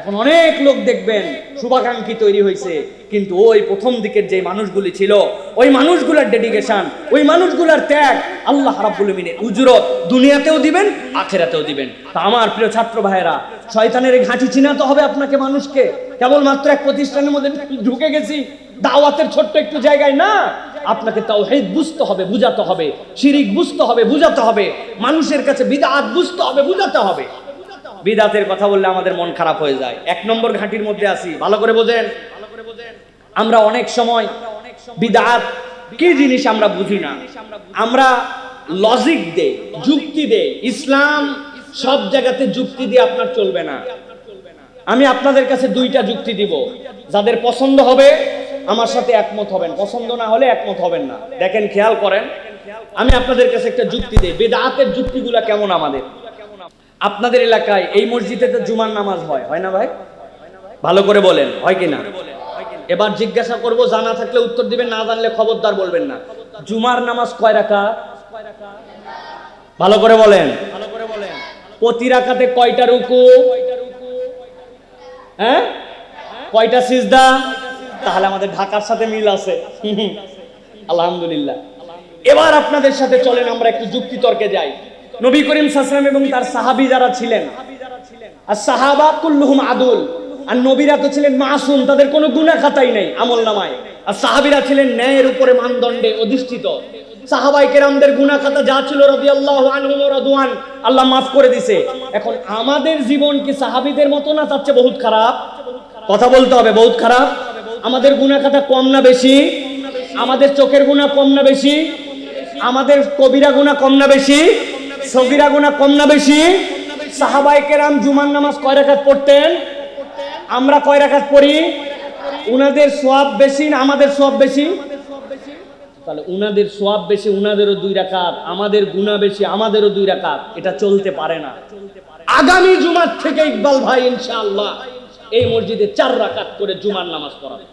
এখন অনেক লোক দেখবেন শুভাকাঙ্ক্ষী তৈরি হয়েছে, কিন্তু ওই প্রথম দিকের যে মানুষগুলি ছিল, ওই মানুষগুলোর ডেডিকেশন, ওই মানুষগুলোর ত্যাগ আল্লাহ রাব্বুল আমিনের উজরত দুনিয়াতেও দিবেন, আখিরাতেও দিবেন। তা আমার প্রিয় ছাত্র ভাইয়েরা, শয়তানের ঘাঁটি চিনাতে হবে আপনাকে, মানুষকে। কেবলমাত্র এক প্রতিষ্ঠানের মধ্যে ঢুকে গেছি, দাওয়াতের ছোট্ট একটু জায়গায় না, আপনাকে তাওহীদ বুঝতে হবে, বুঝাতে হবে, শিরিক বুঝতে হবে, বুঝাতে হবে, মানুষের কাছে বিদআত বুঝতে হবে, বুঝাতে হবে। বিদআতের কথা বললে আমাদের মন খারাপ হয়ে যায়। এক নম্বর ঘাঁটির মধ্যে আছি, ভালো করে বোঝেন। আমরা অনেক সময় বিদআত কি জিনিস আমরা বুঝি না, আমরা লজিক দেই, যুক্তি দেই। ইসলাম সব জায়গাতে যুক্তি দিয়ে আপনার চলবে না। আমি আপনাদের কাছে দুইটা যুক্তি দিব, যাদের পছন্দ হবে আমার সাথে একমত হবেন, পছন্দ না হলে একমত হবেন না। দেখেন, খেয়াল করেন, আমি আপনাদের কাছে একটা যুক্তি দেই, বিদআতের যুক্তিগুলা কেমন। আমাদের আপনাদের এলাকায় এই মসজিদে তো জুমার নামাজ হয়, হয় না ভাই? ভালো করে বলেন, হয় কি না? এবার জিজ্ঞাসা করব, জানা থাকলে উত্তর দিবেন, না জানলে খবরদার বলবেন না। জুমার নামাজ কয় রাকাত? ভালো করে বলেন। প্রতি রাকাতে কয়টা রুকু? হ্যাঁ, কয়টা সিজদা? তাহলে আমাদের ঢাকার সাথে মিল আছে, আলহামদুলিল্লাহ। এবার আপনাদের সাথে চলেন আমরা একটু যুক্তি তর্কে যাই। নবী করিম সাল্লাল্লাহু আলাইহি ওয়াসাল্লাম এবং তার সাহাবী যারা ছিলেন, আর সাহাবা কুল্লুহুম আদুল, আর নবীরা তো ছিলেন মাসুম, তাদের কোনো গুনাহ খাতাই নেই আমল নামায়, আর সাহাবীরা ছিলেন ন্যায়ের উপরে মানদণ্ডে অধিষ্ঠিত। সাহাবায়ে কেরামদের গুনাহ খাতা যা ছিল রাদিয়াল্লাহু আনহুম ওয়া রাদওয়ান, আল্লাহ মাফ করে দিয়েছে। এখন আমাদের জীবন কি সাহাবীদের মতো না, তার চেয়ে বহুত খারাপ? কথা বলতে হবে, বহুত খারাপ। আমাদের গুনাহ খাতা কম না বেশি? আমাদের চোখের গুনাহ কম না বেশি? আমাদের কবিরা গুনাহ কম না বেশি? সগীরা গুনাহ কম না বেশি? সাহাবায়ে কেরাম জুমার নামাজ কয় রাকাত পড়তেন? আমরা কয় রাকাত পড়ি? উনাদের সওয়াব বেশি না আমাদের সওয়াব বেশি? তাহলে উনাদের সওয়াব বেশি, উনাদেরও 2 রাকাত, আমাদের গুনাহ বেশি, আমাদেরও 2 রাকাত। এটা চলতে পারে না। আগামী জুমার থেকে ইকবাল ভাই ইনশাআল্লাহ এই মসজিদে 4 রাকাত করে জুমার নামাজ পড়াবে।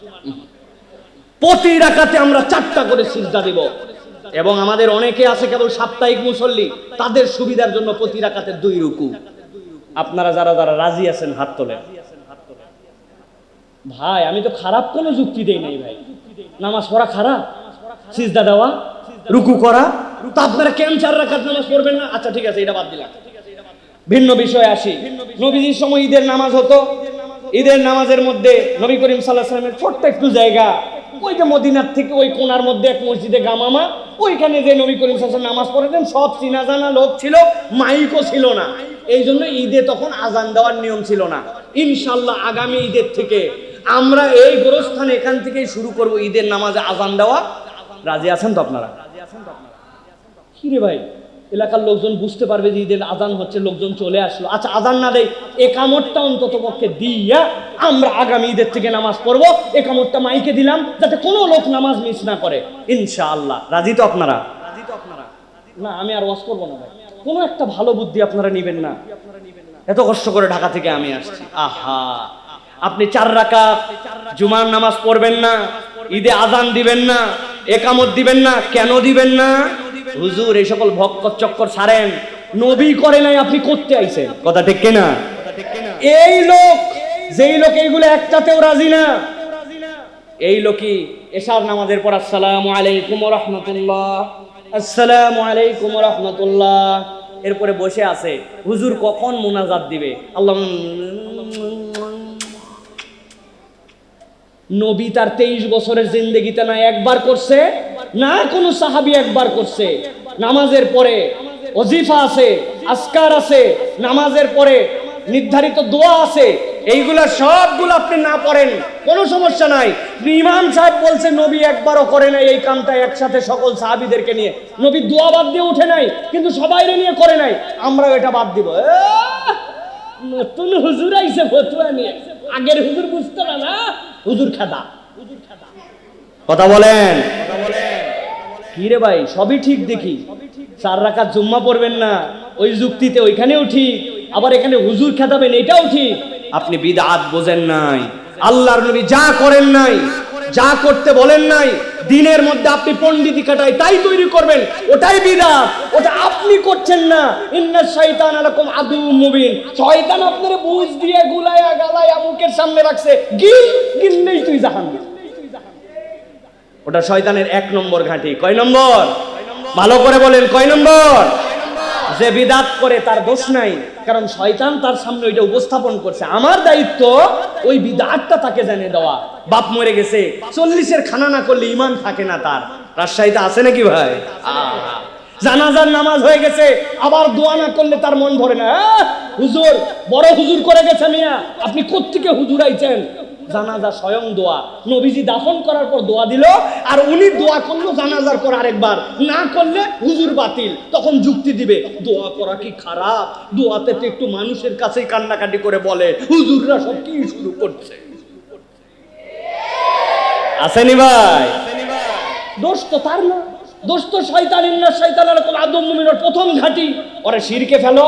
প্রতি রাকাতে আমরা 4টা করে সিজদা দেব। এবং আমাদের অনেকে আছে কেবল সাপ্তাহিক মুসল্লি, তাদের সুবিধার জন্য প্রতি রাকাতে 2 রুকু। আপনারা যারা যারা রাজি আছেন হাত তোলেন। ভাই, আমি তো খারাপ কোনো যুক্তি দেই নাই ভাই। নামাজ পড়া খারাপ? সিজদা দেওয়া, রুকু করা? তো আপনারা কেন 4 রাকাত নামাজ পড়বেন না? আচ্ছা ঠিক আছে, এটা বাদ দিলাম। ভিন্ন বিষয়ে আসি। নবীজির সময় ঈদের নামাজ হতো। ঈদের নামাজের মধ্যে নবী করিম সাল্লাল্লাহু আলাইহি ওয়াসাল্লামের ছোট্ট একটু জায়গা, ওই যে মদিনার থেকে ওই কোনার মধ্যে এক মসজিদে গামামা, ওইখানে যে নবী করিম সাল্লাল্লাহু আলাইহি ওয়াসাল্লাম নামাজ পড়তেন। সব চিনা জানা লোক ছিল, মাইকও ছিল না, এই জন্য ঈদে তখন আজান দেওয়ার নিয়ম ছিল না। ইনশাআল্লাহ আগামী ঈদের থেকে আমরা এই গোরস্থানে এখান থেকেই শুরু করব ঈদের নামাজে আজান দেওয়া। রাজি আছেন তো আপনারা? কি রে ভাই, এলাকার লোকজন বুঝতে পারবে যে ঈদের আজান হচ্ছে, লোকজন চলে আসলো। আচ্ছা আজান না দেয়, একামতটা অন্তত পক্ষে দিয়া আমরা আগামী ঈদের থেকে নামাজ পড়বো, একামতটা মাইকে দিলাম যাতে কোনো লোক নামাজ মিস না করে। ইনশাআল্লাহ রাজি তো আপনারা? না আমি আর ওয়াজ করবো না ভাই, কোনো একটা ভালো বুদ্ধি আপনারা নিবেন না? এত কষ্ট করে ঢাকা থেকে আমি আসছি। আহা, আপনি 4 রাকাত জুমার নামাজ পড়বেন না, ঈদে আজান দিবেন না, একামত দিবেন না, কেন দিবেন না? হুজুর এই সকল ভক্কর চক্কর ছাড়েন, নবী করে নাই, আপনি করতে আইছেন, কথা ঠিক কিনা? এই লোক, যেই লোক এইগুলো একটাতেও রাজি না, এই লোকই এশার নামাজের পর আসসালামু আলাইকুম ওয়া রাহমাতুল্লাহ, আসসালামু আলাইকুম ওয়া রাহমাতুল্লাহ, এরপরে বসে আছে হুজুর কখন মুনাজাত দিবে। আল্লাহ, নবী তার 23 বছরের জিন্দেগিতে না একবার করছে, না কোনো সাহাবী একবার করছে। নামাজের পরে ওজিফা আছে, আজকার আছে, নামাজের পরে নির্ধারিত দোয়া আছে, এইগুলা সবগুলো আপনি না পড়েন কোনো সমস্যা নাই। ইমাম সাহেব বলছে নবী একবারও করে নাই এই কামটা একসাথে সকল সাহাবীদেরকে নিয়ে। নবী দোয়া বাদ দিয়ে উঠে নাই, কিন্তু সবাইরে নিয়ে করে নাই, আমরাও এটা বাদ দিব। নতুন হুজুর আইছে ফতুয়া নিয়ে, আগের হুজুর বুঝতো না, হুজুর খাদা। কথা বলেন কি রে ভাই? সবই ঠিক দেখি, 4 রাকাত জুম্মা পড়বেন না, ওই যুক্তিতে ওইখানেও ঠিক, আবার এখানে হুজুর খেদাবেন, এটাও ঠিক। আপনি বিদআত বোঝেন নাই। আল্লাহর নবী যা করেন নাই, যা করতে বলেন নাই, দিনের মধ্যে আপনি পণ্ডিতি কাটায় তাই তৈরি করবেন, ওটাই বিদআত, ওটা আপনি করছেন না। ইন্নাশ শাইতানা লাকুম আদুউম মুবিন, শয়তান আপনারে বুঝ দিয়ে গুলায়া গালায়া মুখের সামনে রাখছে, গিললেই তুই জাহান্নামী। ওটা শয়তানের 1 নম্বর ঘাঁটি। কয় নম্বর? ভালো করে বলেন, কয় নম্বর? যে বিদআত করে তার দোষ নাই, কারণ শয়তান তার সামনে ওইটা উপস্থাপন করছে। আমার দায়িত্ব ওই বিদআতটা তাকে জানিয়ে দেওয়া। বাপ মরে গেছে, 40-এর খানা না করলে ঈমান থাকে না তার। রাজশাহীতে আছে নাকি ভাই? জানাজার নামাজ হয়ে গেছে, আবার দোয়া না করলে তার মন ভরে না। হুজুর বড় হুজুর করে গেছে মিয়া, আপনি কোত্থেকে হুজুর আইছেন? জানাজা স্বয়ং দোয়া, নবীজি দাফন করার পর দোয়া দিল, আর উনি দোয়া করলো জানাজার পর আরেকবার, না করলে হুজুর বাতিল। তখন যুক্তি দিবে দোয়া করা কি খারাপ? দোয়াতে তো একটু মানুষের কাছেই কান্নাকাটি করে বলে, হুজুররা সব কি শুরু করছে। আসেনি ভাই? দোষ তো তার না, দোষ তো শয়তান। ইন্নাশ শাইতানা লাকুম আদুউম মুবিন, প্রথম ঘাঁটি। ওরে শিরকে ফেলো,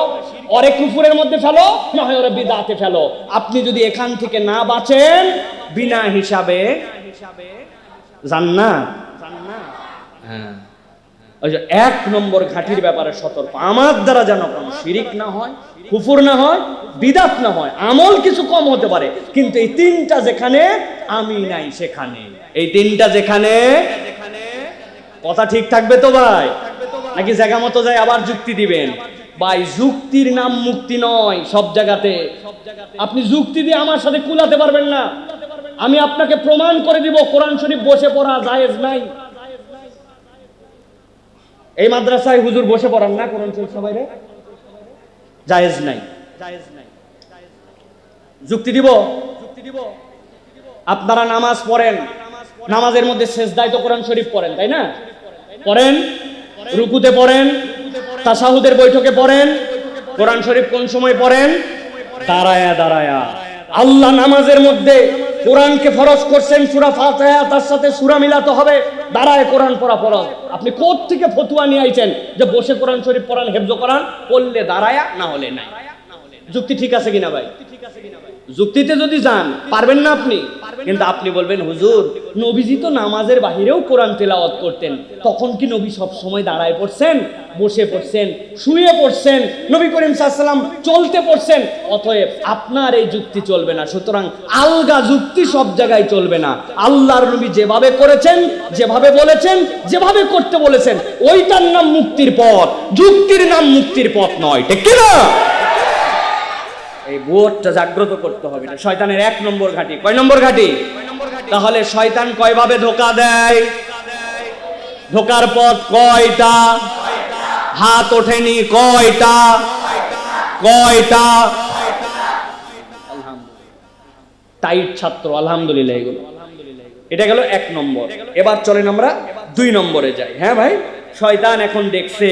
ওরে কুফরের মধ্যে ফেলো, না হয় ওরে বিদআতে ফেলো। আপনি যদি এখান থেকে না বাঁচেন, বিনা হিসাবে জান্নাত। হ্যাঁ, ওই যে 1 নম্বর ঘাঁটির ব্যাপারে সতর্ক। আমার দ্বারা যেন কোনো শিরিক না হয়, কুফর না হয়, বিদআত না হয়। আমল কিছু কম হতে পারে, কিন্তু এই 3টা যেখানে আমি নাই সেখানে, এই 3টা যেখানে, কথা ঠিক থাকবে তো ভাই? নাকি জায়গা মতো যায় আবার যুক্তি দিবেন? ভাই যুক্তির নাম মুক্তি নয়। সব জায়গাতে আপনি যুক্তি দিয়ে আমার সাথে কুলাতে পারবেন না। আমি আপনাকে প্রমাণ করে দিব কোরআন শরীফ বসে পড়া জায়েজ নাই। এই মাদ্রাসায় হুজুর বসে পড়ান না কোরআন শরীফ সবাইরে? জায়েজ নাই। যুক্তি দিব? আপনারা নামাজ পড়েন, নামাজের মধ্যে সেজদায় তো কোরআন শরীফ পড়েন, তাই না? পড়েন, রুকুতে পড়েন, তাশাহুদের বৈঠকে পড়েন। কোরআন শরীফ কোন সময় পড়েন? দাঁড়ায়া দাঁড়ায়া। আল্লাহ নামাজের মধ্যে কোরআনকে ফরজ করছেন, সূরা ফাতিহা তার সাথে সূরা মিলাতে হবে, দাঁড়ায় কোরআন পড়া ফরজ। আপনি কোথা থেকে ফতোয়া নিয়ে আইছেন যে বসে কোরআন শরীফ পড়ান, হেফজ কোরআন পড়লে দাঁড়ায়া, না হলে নাই? যুক্তি ঠিক আছে কিনা ভাই? যুক্তিতে যদি যান পারবেন না আপনি, কিন্তু আপনি বলবেন হুজুর নবীজি তো নামাজের বাহিরেও কোরআন তেলাওয়াত করতেন, তখন কি নবী সব সময় দাঁড়ায় পড়ছেন, বসে পড়ছেন, শুয়ে পড়ছেন, নবী করিম সাল্লাল্লাহু আলাইহি ওয়াসাল্লাম চলতে পড়ছেন? অতএব আপনার এই যুক্তি চলবে না। সুতরাং আলগা যুক্তি সব জায়গায় চলবে না। আল্লাহর নবী যেভাবে করেছেন, যেভাবে বলেছেন, যেভাবে করতে বলেছেন, ওইটার নাম মুক্তির পথ, যুক্তির নাম মুক্তির পথ নয়। ঠিক কি না? এই বোধটা জাগ্রত করতে হবে। এটা শয়তানের 1 নম্বর ঘাঁটি। কয় নম্বর ঘাঁটি? তাহলে শয়তান কয়ভাবে ধোঁকা দেয়? ধোঁকার পথ কয়টা? হাত ওঠেনি কয়টা? কয়টা? টাইট ছাত্র আলহামদুলিল্লাহ। এগুলো, এটা গেল 1 নম্বর। এবার চলেন আমরা 2 নম্বরে যাই। হ্যাঁ ভাই, শয়তান এখন দেখছে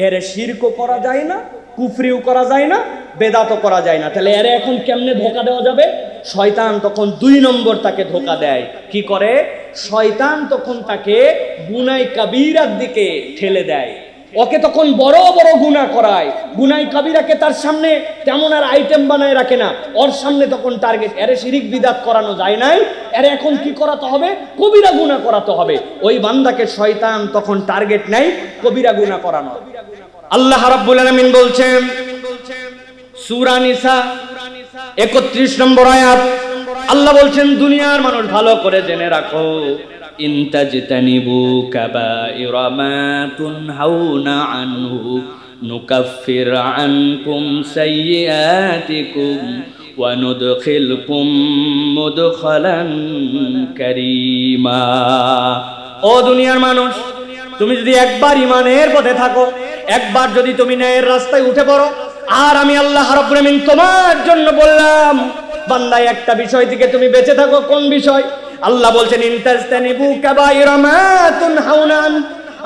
এর শিরকও করা যায় না, কুফরিও করা যায় না, বেদাতও করা যায় না। তাহলে এর এখন কেমনে ধোঁকা দেওয়া যাবে? শয়তান তখন 2 নম্বর তাকে ধোঁকা দেয়। কি করে? শয়তান তখন তাকে গুনাহ কাবীরার দিকে ঠেলে দেয়। ওকে তখন বড় বড় গুনাহ করায়। গুনাহ কাবীরাকে তার সামনে তেমন আর আইটেম বানায় রাখে না, ওর সামনে তখন টার্গেট। এর শিরিক বিদাত করানো যায় নাই, এর এখন কি করাতে হবে? কবিরা গুনাহ করাতে হবে। ওই বান্দাকে শয়তান তখন টার্গেট নেয় কবিরা গুনাহ করানো। আল্লাহ রাব্বুল আলামিন বলছেন সূরা নিসা 31 নম্বর আয়াত, আল্লাহ বলছেন দুনিয়ার মানুষ ভালো করে জেনে রাখো, ইনতাজতানিবু কাবাইরা মা তুনহাউনা আনহু নুকাফির আনকুম সাইয়্যাতিকুম ওয়া নুদখিলকুম মুদখালান কারীমা। ও দুনিয়ার মানুষ, তুমি যদি একবার ঈমানের পথে থাকো, একবার যদি তুমি ন্যায়ের রাস্তায় উঠে পড়ো, আর আমি আল্লাহ রাব্বুল আমিন তোমার জন্য বললাম বান্দা একটা বিষয় থেকে তুমি বেঁচে থাকো। কোন বিষয়? আল্লাহ বলছেন ইনতাজতানিবু কাবাইরা মা তুনহাউনা,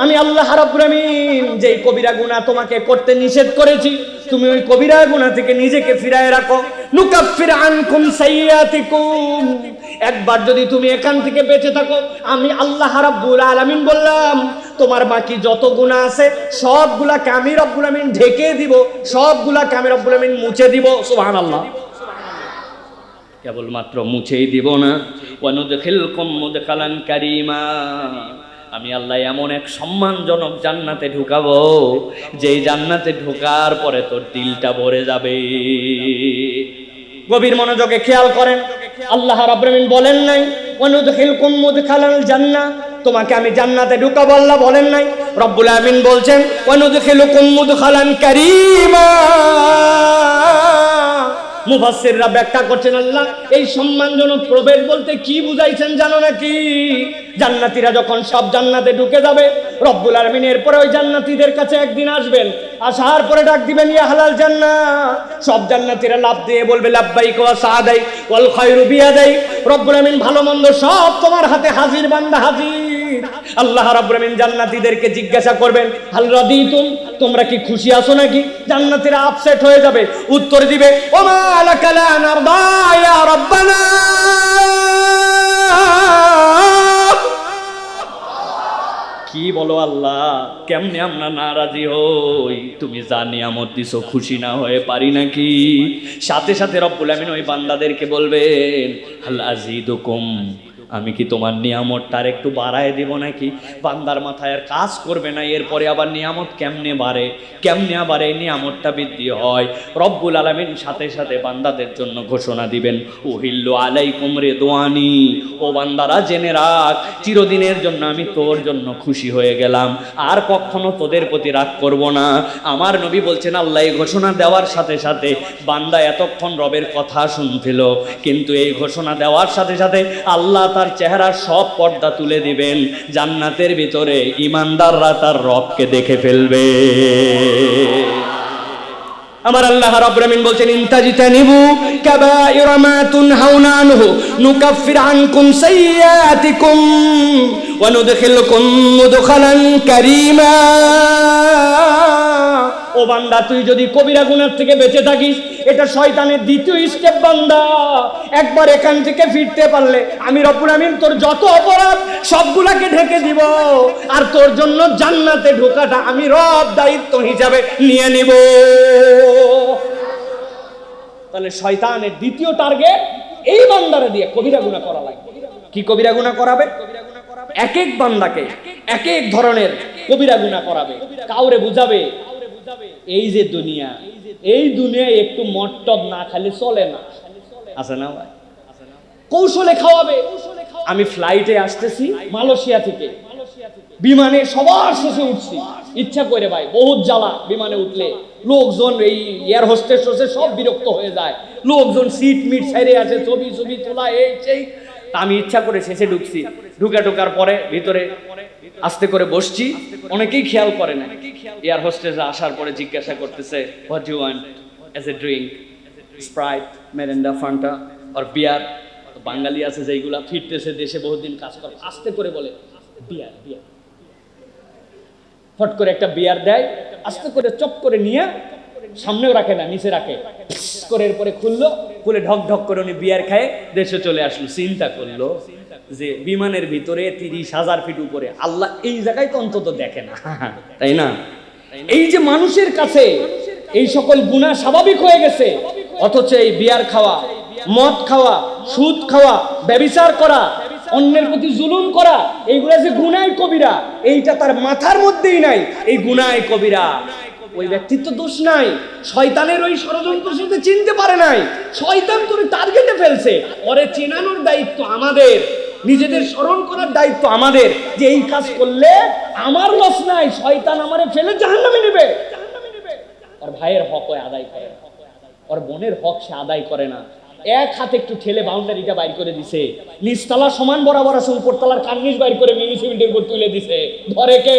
আমি আল্লাহ রাব্বুল আমিন যেই কবিরা গুনাহ তোমাকে করতে নিষেধ করেছি, তুমি ওই কবিরা গুনাহ থেকে নিজেকে ফিরায় রাখো। নুকাফির আনকুম সাইয়্যাতিকুম, একবার যদি তুমি এখান থেকে বেঁচে থাকো, আমি আল্লাহ রাব্বুল আলামিন বললাম তোমার বাকি যত গুনাহ আছে সবগুলাকে আমি রব্বুল আমিন ঢেকে দিব, সবগুলাকে আমি রব্বুল আমিন মুছে দিব। সুবহানাল্লাহ। কেবলমাত্র মুছেই দিব না, ওয়া নুদখিলকুম মুদখালান কারীমা, আমি আল্লাহ এমন এক সম্মানজনক জান্নাতে ঢুকাবো, যেই জান্নাতে ঢোকার পরে তোর দিলটা ভরে যাবে। গভীর মনোযোগে খেয়াল করেন, আল্লাহ রাব্বুল আমিন বলেন নাই ওয়া নুদখিলকুম মুদখালাল জান্নাহ, তোমাকে আমি জান্নাতে ঢুকাবো, আল্লাহ বলেন নাই। রব্বুল আমিন বলছেন ওয়া নুদখিলকুম মুদখালান কারীমা। মুফাসসিররা ব্যাখ্যা করছেন আল্লাহ এই সম্মানজনক প্রবেশ বলতে কি বুঝাইছেন জানো নাকি? জান্নাতীরা যখন সব জান্নাতে ঢুকে যাবে, রব্বুল আলামিন এরপরে ওই জান্নাতীদের কাছে একদিন আসবেন, আসার পরে ডাক দিবেন ইয়া হালাল জান্নাহ। সব জান্নাতীরা লাফ দিয়ে বলবে লাব্বাইক ওয়া সাদাই ওয়াল খায়রু বিয়াদাই, রব্বুল আলামিন ভালো মন্দ সব তোমার হাতে হাজির বান্দা হাজির। আল্লাহ রাব্বুল আমিন জান্নাতীদেরকে জিজ্ঞাসা করবেন হাল রাদিতুম, তোমরা কি খুশি আছো নাকি? জান্নাতীরা আপসেট হয়ে যাবে, উত্তর দিবে ওমা লাকা লা নারদা ইয়া রাব্বানা, কি বলো আল্লাহ, কেমনে আমরা নারাজি হই? তুমি যা নিয়ামত দিছো খুশি না হয়ে পারি নাকি? সাথে সাথে রব্বুল আমিন ওই বান্দাদেরকে বলবেন হাল আজিদুকুম, আমি কি তোমার নিয়ামতটার একটু বাড়ায় দিব নাকি? বান্দার মাথায় আর কাজ করবে না, এরপরে আবার নিয়ামত কেমনে বাড়ে, কেমনে আবার এই নিয়ামতটা বৃদ্ধি হয়। রব্বুল আলামিন সাথে সাথে বান্দাদের জন্য ঘোষণা দিবেন উহিল্লু আলাইকুম রিদওয়ানি, ও বান্দারা জেনে রাখ চিরদিনের জন্য আমি তোর জন্য খুশি হয়ে গেলাম, আর কখনো তোদের প্রতি রাগ করব না। আমার নবী বলছেন আল্লাহ এই ঘোষণা দেওয়ার সাথে সাথে বান্দা এতক্ষণ রবের কথা শুনছিল, কিন্তু এই ঘোষণা দেওয়ার সাথে সাথে আল্লাহ তার চেহারার সব পর্দা তুলে দিবেন, জান্নাতের ভিতরে ঈমানদাররা তার রবকে দেখে ফেলবে। আমার আল্লাহ রাব্বুল আমিন বলছেন ইনতাজতানিবু কাবাইরা মা তুনহাউনা আনহু নুকাফির আনকুম সাইয়্যাতিকুম ওয়া নুদখিলকুম মুদখালান কারীমা। ও বান্দা, তুই যদি কবিরা গুনাহ থেকে বেঁচে থাকিস, এটা শয়তানের দ্বিতীয় স্টেপ বান্দা। একবার এখান থেকে ফিরতে পারলে আমি রব্বুল আমিন তোর যত অপরাধ সবগুলাকে ঢেকে দিব, আর তোর জন্য জান্নাতে ঢোকাটা আমি রব দায়িত্ব হিসাবে নিয়ে নিব। তাহলে শয়তানের দ্বিতীয় টার্গেট এই বান্দারে দিয়ে কবিরা গুনাহ করা লাগবে। কি কবিরা গুনাহ করাবে? এক এক বান্দাকে এক এক ধরনের কবিরা গুনাহ করাবে, কাউরে বুঝাবে এই যে দুনিয়া, এই দুনিয়ায় একটু মটটব না খালি চলে না, আছে না ভাই? কৌশলে খাওয়াবে। আমি ফ্লাইটে আসতেছি মালয়েশিয়া থেকে, বিমানে সবার শেষে উঠছি ইচ্ছা করে ভাই, বহুত জ্বালা বিমানে উঠলে, লোকজন এই এয়ার হোস্টেস সব বিরক্ত হয়ে যায়, লোকজন সিট মিট ছেড়ে আছে, ছবি ছবি তোলা এই সেই। আমি ইচ্ছা করে শেষে ঢুকছি, ঢোকার পরে ভিতরে আস্তে করে বসছি, অনেকেই খেয়াল করে না। এয়ার হোস্টেস আসার পরে জিজ্ঞাসা করতেছে what you want as a drink, Sprite, Mirinda, Fanta or beer. বাঙালি আছে যেইগুলা ফিরতেছে দেশে বহুদিন কাজ করে, আস্তে করে বলে বিয়ার বিয়ার, ফট করে একটা বিয়ার দেয়, আস্তে করে চপ করে নিয়ে সামনেও রাখে না, নিচে রাখে, করে এরপরে খুললো, খুলে ঢক ঢক করে উনি বিয়ার খায় দেশে চলে আসলো। চিন্তা করলো যে বিমানের ভিতরে 30,000 ফিট উপরে, আল্লাহ এই জায়গায় তো অন্তত দেখে না, তাই না? এই যে মানুষের কাছে এই সকল গুনাহ স্বাভাবিক হয়ে গেছে, অথচ এই বিয়ার খাওয়া, মদ খাওয়া, সুদ খাওয়া, ব্যভিচার করা, অন্যের প্রতি জুলুম করা, এইগুলা যে গুনাহ কবিরা, এইটা তার মাথার মধ্যেই নাই। এই গুনাহ কবিরা, ওই ব্যক্তির তো দোষ নাই, শয়তানের ওই ষড়যন্ত্র সাথে চিনতে পারে নাই, শয়তান তোরে টার্গেটে ফেলছে। ওরে চেনানোর দায়িত্ব আমাদের, নিজেদের স্মরণ করার দায়িত্ব আমাদের, যে এই কাজ করলে আমার লস নাই, শয়তান আমারে ফেলে জাহান্নামে নেবে। ওর ভাইয়ের হক ওই আদায় করে, ওর বোনের হক সে আদায় করে না। এক হাতে একটু ঠেলে বাউন্ডারিটা বাইর করে দিছে, নিচতলা সমান বরাবর আছে, উপরতলার কার্নিশ বাইর করে মিউনিসিপালিটির উপর তুলে দিছে। ধরে কে?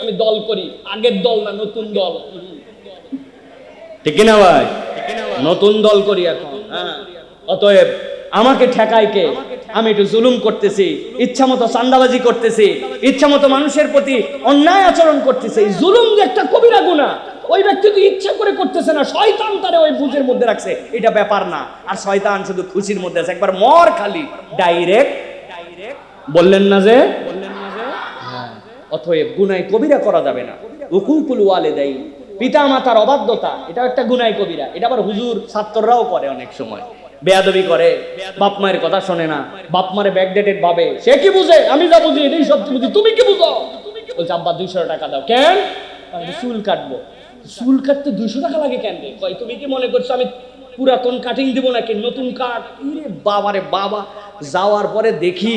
আমি দল করি, আগের দল না, নতুন দল, ঠিক না ভাই? নতুন দল করি এখন। অতএব আমাকে ঠেকায় কে? আমি একটু জুলুম করতেছি, ইচ্ছা মতো চান্দাবাজি করতেছি, ইচ্ছা মতো মানুষের প্রতি অন্যায় আচরণ করতেছি। জুলুম যে একটা কবিরা গুনাহ, ওই ব্যক্তি তো ইচ্ছা করে করতেছে না, শয়তান তারে ওই বুঝের মধ্যে রাখছে, এটা ব্যাপার না। আর শয়তান শুধু খুশির মধ্যে আছে, একবার মর খালি ডাইরেক্ট বললেন না যে। অতএব গুনাহ কবিরা করা যাবে না। উকুকুল ওয়ালিদাইন, পিতা মাতার অবাধ্যতা, এটা একটা গুনাহ কবিরা। এটা আবার হুজুর ছাত্ররাও করে, অনেক সময় বেয়াদবি করে, বাপ মায়ের কথা শোনে না, বাপ মারে ব্যাকডেটেড ভাবে। সে কি বুঝে? আমি যা বুঝি এটাই সব বুঝি, তুমি কি বুঝো? বলছে আব্বা 200 টাকা দাও। কেন? চুল কাটবো। চুল কাটতে 200 টাকা লাগে কেন? কয় তুমি কি মনে করছো আমি পুরাতন কাটিং দিব নাকি, নতুন কাট? ইরে বাবারে বাবা। যাওয়ার পরে দেখি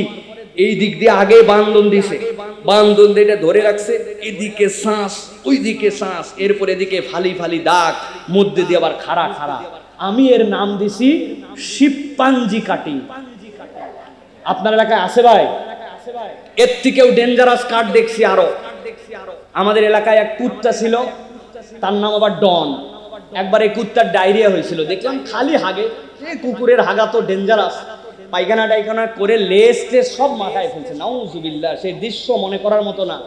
এই দিক দিয়ে আগে বান্ধন দিছে, বান্ধন দিয়ে ধরে রাখছে, এদিকে শ্বাস, ওইদিকে শ্বাস, এরপর এদিকে ফালি ফালি দাগ, মধ্যে দিয়ে আবার খাড়া খাড়া। আমি এর নাম দিছি শিবপাঞ্জি কাটিং। আপনার এলাকায় আছে ভাই? এর থেকেও ডেঞ্জারাস কাট দেখছি আরো। আমাদের এলাকায় এক কুত্তা ছিল, তার নাম আবার ডন। একবার এই কুত্তার ডায়রিয়া হয়েছিল, দেখলাম খালি হাগে। কুকুরের হাগা তো ডেঞ্জারাস, পায়খানা টাইখানা করে লেজ টেস সব মাথায় ফেলছে। নাউজুবিল্লাহ, সেই দৃশ্য মনে করার মতো না।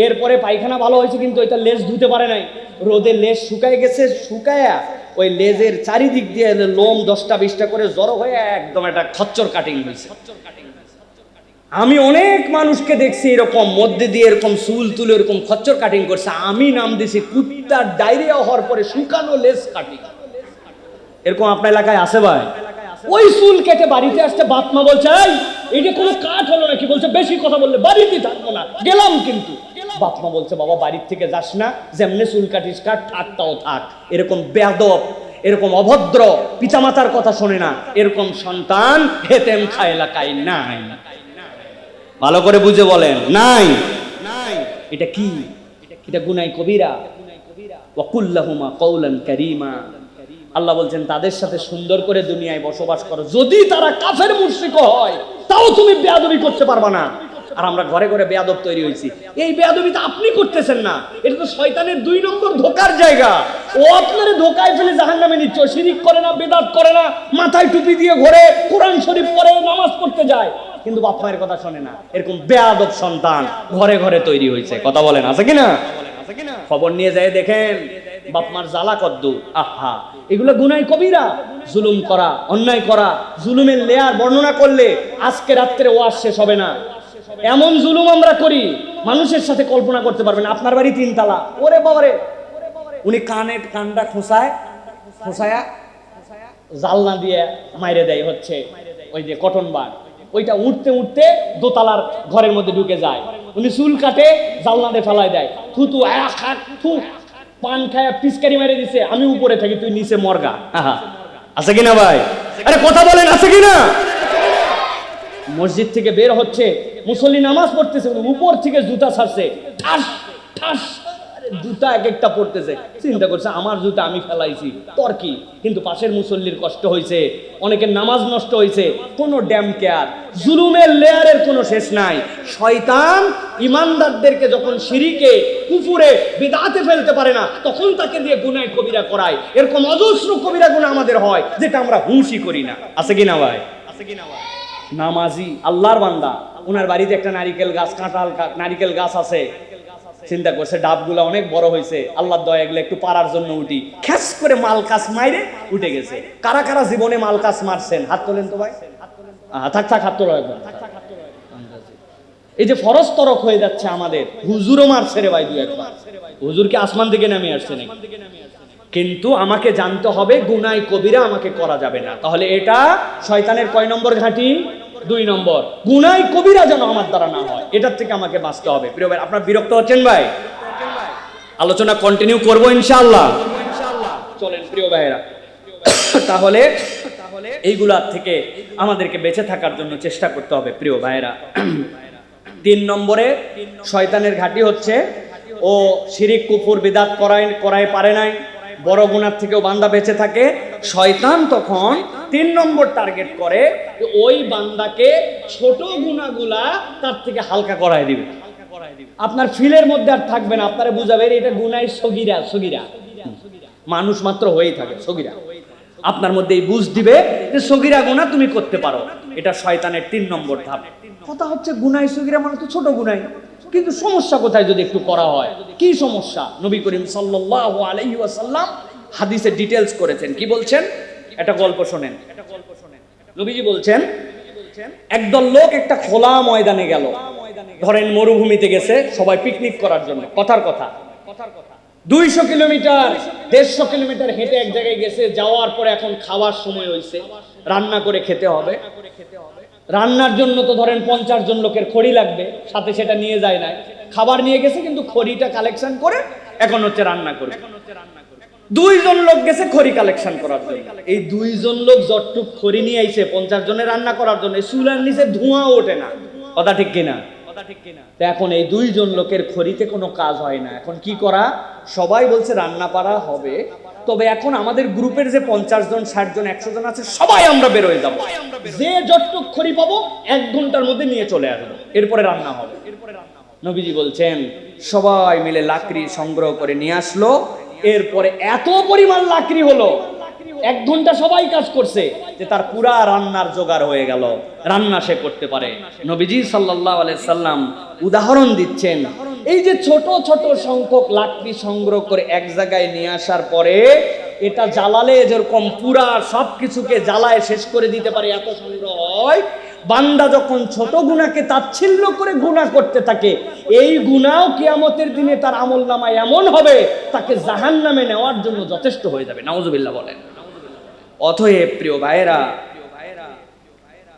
এরপরে পায়খানা ভালো হয়েছে, কিন্তু ওইটা লেজ ধুতে পারে নাই, রোদে লেজ শুকায় গেছে। শুকায়া ওই লেজের চারিদিক দিয়ে লোম 10টা-20টা করে জড়ো হয়ে একদম একটা খচ্চর কাটিং হয়েছে। আমি অনেক মানুষকে দেখছি এরকম মধ্যে দিয়ে এরকম চুল তুলে এরকম খচ্চর কাটিং করছে। আমি নাম দিছি কুত্তার ডায়রিয়া হওয়ার পরে শুকানো লেজ কাটিং। এরকম আপনার এলাকায় আছে ভাই? ওই চুল কেটে বাড়িতে আসতে বাপ মা বলছে এইটা কোনো কাট হলো নাকি? বলছে বেশি কথা বললে বাড়িতে থাকবো না, গেলাম। কিন্তু বাপ মা বলছে বাবা বাড়ির থেকে যাস না, যেমনি চুল কাটিস কাট, থাকটাও থাক। এরকম বেয়াদব, এরকম অভদ্র, পিতামাতার কথা শোনে না, এরকম সন্তান হেতেম খা এলাকায় নাই। ভালো করে বুঝে বলেন, নাই। এটা কি? এটা গুনাহ কবিরা। ওয়া কুল্লাহুমা কওলান কারীমা। আল্লাহ বলছেন তাদের সাথে সুন্দর করে দুনিয়ায় বসবাস করো, যদি তারা কাফের মুশরিক হয় তাও তুমি বেয়াদবি করতে পারবা না। আর আমরা ঘরে ঘরে বেয়াদব তৈরি হয়েছি। এই বেয়াদবিটা আপনি করতেছেন না, এটা তো শয়তানের 2 নম্বর ধোকার জায়গা। ও আপনারে ধোকায় ফেলে জাহান্নামে নিচ্ছে। শিরিক করে না, বিদআত করে না, মাথায় টুপি দিয়ে ঘোরে, কোরআন শরীফ পড়ে, নামাজ পড়তে যায়, কিন্তু বাপ মায়ের কথা শোনে না। এরকম বেয়াদব সন্তান ঘরে ঘরে তৈরি হয়েছে। কথা বলেন, আছে কিনা? খবর নিয়ে যায় দেখেন বাপ মার জ্বালা কদ্দু। আহা, এগুলো গুনাহ কবিরা। জুলুম করা, অন্যায় করা, জুলুমের লেয়ার বর্ণনা করলে আজকে রাত্রে ওয়াজ শেষ হবে না। এমন জুলুম আমরা করি মানুষের সাথে কল্পনা করতে পারবেন। আপনার বাড়ি 3 তালা, ওরে বাবারে, উনি কানটা খোসায়া জালনা দিয়ে মাইরে দেয়, হচ্ছে ওই যে কটন বার, ওইটা উঠতে উঠতে দোতলার ঘরের মধ্যে ঢুকে যায়। উনি চুল কাটে, জালনা দিয়ে ফেলায় দেয়, থুতু থু, পান খায়া পিচকারি মেরে দিছে, আমি উপরে থাকি, তুই নিচে মরগা। আছে কিনা ভাই? আরে কথা বলেন, আছে কিনা? মসজিদ থেকে বের হচ্ছে, মুসল্লি নামাজ পড়তেছে, উপর থেকে জুতা ছাড়ছে, ঠাস ঠাস, জুতা এক একটা পড়তেছে। চিন্তা করছে আমার জুতা আমি ফেলাইছি, তোর কি? কিন্তু পাশের মুসল্লির কষ্ট হয়েছে, অনেকের নামাজ নষ্ট হয়েছে, কোনো ড্যাম কেয়ার। জুলুমের লেয়ারের কোনো শেষ নাই। শয়তান ইমানদারদেরকে যখন শিরিকে, কুফুরে, বিদআতে ফেলতে পারে না, তখন তাকে দিয়ে গুনাহ কবিরা করায়। এরকম অজস্র কবিরা গুনাহ আমাদের হয়, যেটা আমরা হুঁশি করি না। আছে কিনা ভাই? নামাজি আল্লাহর বান্দা, ওনার বাড়িতে একটা নারিকেল গাছ, কাঁঠাল নারিকেল গাছ আছে, চিন্তা করছে ডাবগুলা অনেক বড় হয়েছে, আল্লাহর দয়া এগুলো একটু পারার জন্য উঠি, খ্যাস করে মালকাস মাইরে উঠে গেছে। কারা কারা জীবনে মালকাস মারছেন হাত তোলেন তো ভাই। থাক থাক, হাত তোলা একদম। এই যে ফরজ তরক হয়ে যাচ্ছে আমাদের, হুজুরও মারছে রে ভাই, 2-1 হুজুর কি আসমান থেকে নেমে আসছে নাকি? কিন্তু আমাকে জানতে হবে গুনাহ কবিরা আমাকে করা যাবে না। তাহলে এটা শয়তানের কয় নম্বর ঘাঁটি? 2 নম্বর। গুনাহ কবিরা যেন আমার দ্বারা না হয়, এটার থেকে আমাকে বাঁচতে হবে। প্রিয় ভাই, আপনারা বিরক্ত হচ্ছেন ভাই? আলোচনা কন্টিনিউ করবো ইনশাআল্লাহ। চলেন প্রিয় ভাইরা, তাহলে এইগুলার থেকে আমাদেরকে বেঁচে থাকার জন্য চেষ্টা করতে হবে প্রিয় ভাইরা। 3 নম্বরে শয়তানের ঘাঁটি হচ্ছে ও শিরিক কুফর বিদআত করায় পারে নাই, বড় গুনাহ থেকেও বান্দা বেঁচে থাকে। শয়তান তখন 3 নম্বর টার্গেট করে ওই বান্দাকে ছোট গুনাহগুলা তার থেকে হালকা করায় দিবে। আপনার ফিলের মধ্যে আর থাকবে না, আপনারা বুঝাবে এটা গুনাহ সগীরা, সগীরা মানুষ মাত্র হয়েই থাকে সগীরা। আপনার মধ্যে এই বুঝ দিবে যে সগীরা গুনাহ তুমি করতে পারো। এটা শয়তানের 3 নম্বর ধাপ। কথা হচ্ছে গুনাহ সগীরা মানে তো ছোট গুনাহ, কিন্তু সমস্যা কোথায় যদি একটু করা হয়? কি সমস্যা? নবী করিম সাল্লাল্লাহু আলাইহি ওয়াসাল্লাম হাদিসে ডিটেইলস করেছেন। কি বলছেন? একটা গল্প শুনেন। নবীজি বলছেন, একদল লোক একটা খোলা ময়দানে গেল, ধরেন মরুভূমিতে গেছে সবাই পিকনিক করার জন্য। কথার কথা 200 কিলোমিটার 150 কিলোমিটার হেঁটে এক জায়গায় গেছে, যাওয়ার পরে এখন খাওয়ার সময় হয়েছে, রান্না করে খেতে হবে। রান্নার জন্য তো ধরেন 50 জন লোকের খড়ি লাগবে, সাথে সেটা নিয়ে যায় না, খাবার নিয়ে গেছে কিন্তু খড়িটা কালেকশন করে এখন হচ্ছে রান্না করবে। 2 জন লোক গেছে খড়ি কালেকশন করার জন্য। এই 2 জন লোক যতটুক খড়ি নিয়ে আইছে 50 জনের রান্না করার জন্য, চুলার নিচে ধোঁয়া ওঠে না। কথা ঠিক কিনা? তো এখন এই 2 জন লোকের খড়িতে কোনো কাজ হয় না। এখন কি করা? সবাই বলছে রান্না পারা হবে, তবে এখন আমাদের গ্রুপের যে 50 জন 60 জন 100 জন আছে সবাই আমরা বের হয়ে যাবো, যে যতটুক খড়ি পাবো 1 ঘন্টার মধ্যে নিয়ে চলে আসবো, এরপরে রান্না হবে। নবীজি বলছেন সবাই মিলে লাকড়ি সংগ্রহ করে নিয়ে আসলো। এরপরে এত পরিমাণ লাকড়ি হলো, 1 ঘন্টা সবাই কাজ করছে, যে তার পুরা রান্নার জোগাড় হয়ে গেল, রান্না সে করতে পারে। নবীজি সাল্লাল্লাহু আলাইহি সাল্লাম উদাহরণ দিচ্ছেন, এই যে ছোট ছোট সংখ্যক লাকড়ি সংগ্রহ করে এক জায়গায় নিয়ে আসার পরে এটা জ্বালালে যেরকম পুরা সবকিছুকে জ্বালায় শেষ করে দিতে পারে, এত সংগ্রহ হয়। বান্দা যখন ছোট গুনাহকে তাচ্ছিল্য করে গুনাহ করতে থাকে, এই গুনাহ কিয়ামতের দিনে তার আমলনামায় এমন হবে তাকে জাহান্নামে নেওয়ার জন্য যথেষ্ট হয়ে যাবে। নাউজুবিল্লাহ বলেন। অতএব প্রিয় ভাইয়েরা,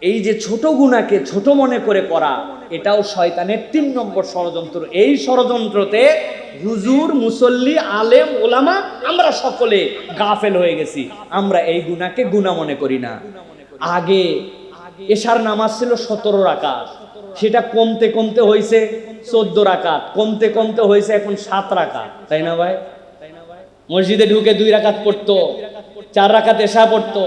এই যে ছোট গুনাহকে ছোট মনে করে করা, এটাও শয়তানের 3 নম্বর ষড়যন্ত্র। এই ষড়যন্ত্রতে হুজুর, মুসল্লি, আলেম, ওলামা আমরা সকলে গাফেল হয়ে গেছি। আমরা এই গুনাহকে গুনাহ মনে করি না। আগে এশার নামাজ ছিল 17 রাকাত, সেটা কমতে কমতে হয়েছে 14 রাকাত, কমতে কমতে হয়েছে এখন 7 রাকাত, তাই না ভাই? মসজিদে ঢুকে 2 রাকাত পড়তো, 4 রাকাত এশা পড়তো,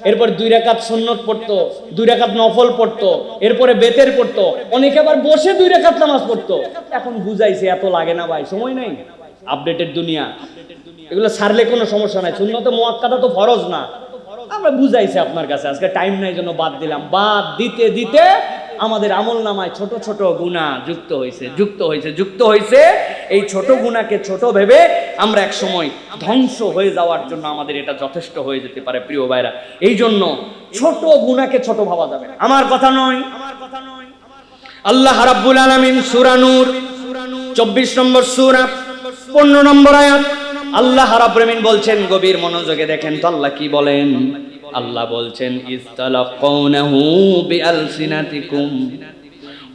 এরপর 2 রাকাত সুন্নত পড়তো, 2 রাকাত নফল পড়তো, এরপরে বেতের পড়তো, অনেকে আবার বসে 2 রাকাত নামাজ পড়তো। এখন বুঝাইছে এত লাগে না ভাই, সময় নাই, আপডেটেড দুনিয়া, এগুলো ছাড়লে কোনো সমস্যা নাই। সুন্নত মুআক্কাদা তো ফরজ না, আমরা বুঝাইছি আপনার কাছে, আজকে টাইম নাই জন্য বাদ দিলাম। বাদ দিতে দিতে আমাদের আমলনামায় ছোট ছোট গুনাহ যুক্ত হয়েছে। এই ছোট গুনাহকে ছোট ভেবে আমরা এক সময় ধ্বংস হয়ে যাওয়ার জন্য আমাদের এটা যথেষ্ট হয়ে যেতে পারে প্রিয় ভাইরা। এই জন্য ছোট গুনাহকে ছোট ভাবা যাবে না। আমার কথা নয়, আল্লাহ রাব্বুল আলামিন সূরা নূর 24 নম্বর সূরা 15 নম্বর আয়াত আল্লাহ রাব্বুল আলামিন বলছেন, গভীর মনোযোগে দেখেন তো আল্লাহ কি বলেন। আল্লাহ বলছেন, ইসতালাকুনাহু বিআলসিনাতিকুম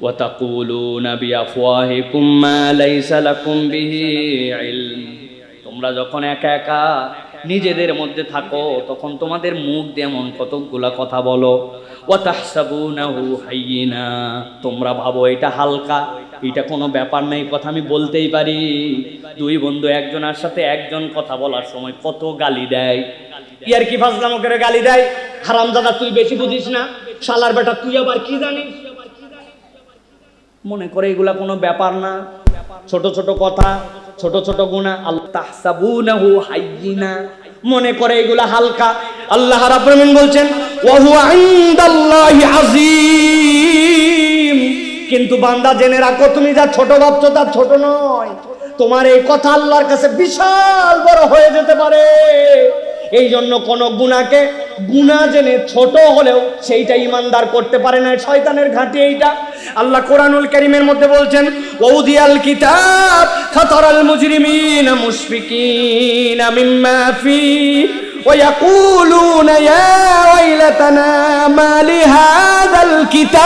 ওয়া তাকুলুনা বিআফওয়াহিকুম মা লাইসা লাকুম বিহি ইলম। তোমরা যখন একা একা নিজেদের মধ্যে থাকো তখন তোমাদের মুখ দিয়ে এমন কতগুলা কথা বলো, ওয়া তাহসাবুনাহু হাইয়িনা, তোমরা ভাবো এটা হালকা, এটা কোনো ব্যাপার নাই, কথা আমি বলতেই পারি। 2 বন্ধু একজনের সাথে একজন কথা বলার সময় কত গালি দেয়, ইয়ার কি ফাজলামো করে গালি দেয়, হারামজাদা তুই বেশি বুঝিস না, শালার বেটা তুই আবার কি জানিস, মনে করে এগুলা কোনো ব্যাপার না, ছোট ছোট কথা, ছোট ছোট গুনাহ। আল্লাহ তাহসাবুনাহু হাইয়িনা, মনে করে এগুলা হালকা। আল্লাহ রাব্বুল আলামিন বলছেন, ওয়া হুয়া ইনদাল্লাহি আযীম, কিন্তু বান্দা জেনে রাখো তুমি যা ছোট ভাবছো তা ছোট নয়, তোমার এই কথা আল্লাহর কাছে বিশাল বড় হয়ে যেতে পারে। এই জন্য কোন গুনাহকে গুনাহ জেনে ছোট হলেও সেইটা ইমানদার করতে পারে না, শয়তানের ঘাঁটি এইটা। আল্লাহ কোরআনুল কারীমের মধ্যে বলছেন, ওয়াউদিয়াল কিতাব ফাতারাল মুজরিমিনা মুশফিকিনা মিম্মা ফি ওয়া ইয়াকুলুনা ইয়া ওয়াইলাতানা মা লিহাযাল কিতাব।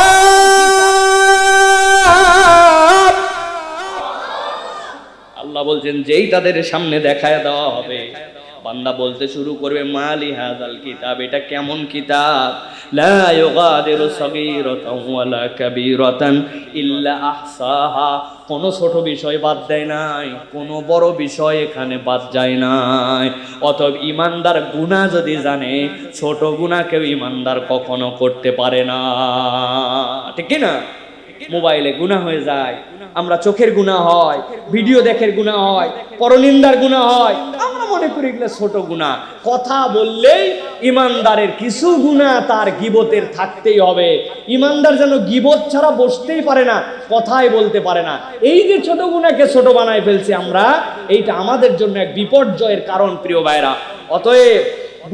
আল্লাহ বলছেন যেই তাদের সামনে দেখায় দেওয়া হবে, বান্দা বলতে শুরু করবে মালি হাযাল কিতাব, এটা কেমন কিতাব, লা ইউগাদিরু সাগীরাতান ওয়ালা কাবীরাতান ইল্লা আহসাহা, কোন ছোট বিষয় বাদ দেয় নাই, কোন বড় বিষয় এখানে বাদ যায় নাই। অতএব ইমানদার গুনাহ যদি জানে, ছোট গুনাহ কেউ ইমানদার কখনো করতে পারে না, ঠিক কি না? মোবাইলে গুনাহ হয়ে যায়, আমরা চোখের গুনাহ হয়, ভিডিও দেখের গুনাহ হয়, পরনিন্দার গুনাহ হয়, আমরা মনে করি এগুলো ছোট গুনাহ। কথা বললেই ইমানদারের কিছু গুনাহ তার গীবতের থাকতেই হবে। ইমানদার যেন গীবত ছাড়া বসতেই পারে না, কথাই বলতে পারে না। এই যে ছোট গুনাহকে ছোট বানায় ফেলছি আমরা, এইটা আমাদের জন্য এক বিপর্যয়ের কারণ প্রিয় ভাইরা। অতএব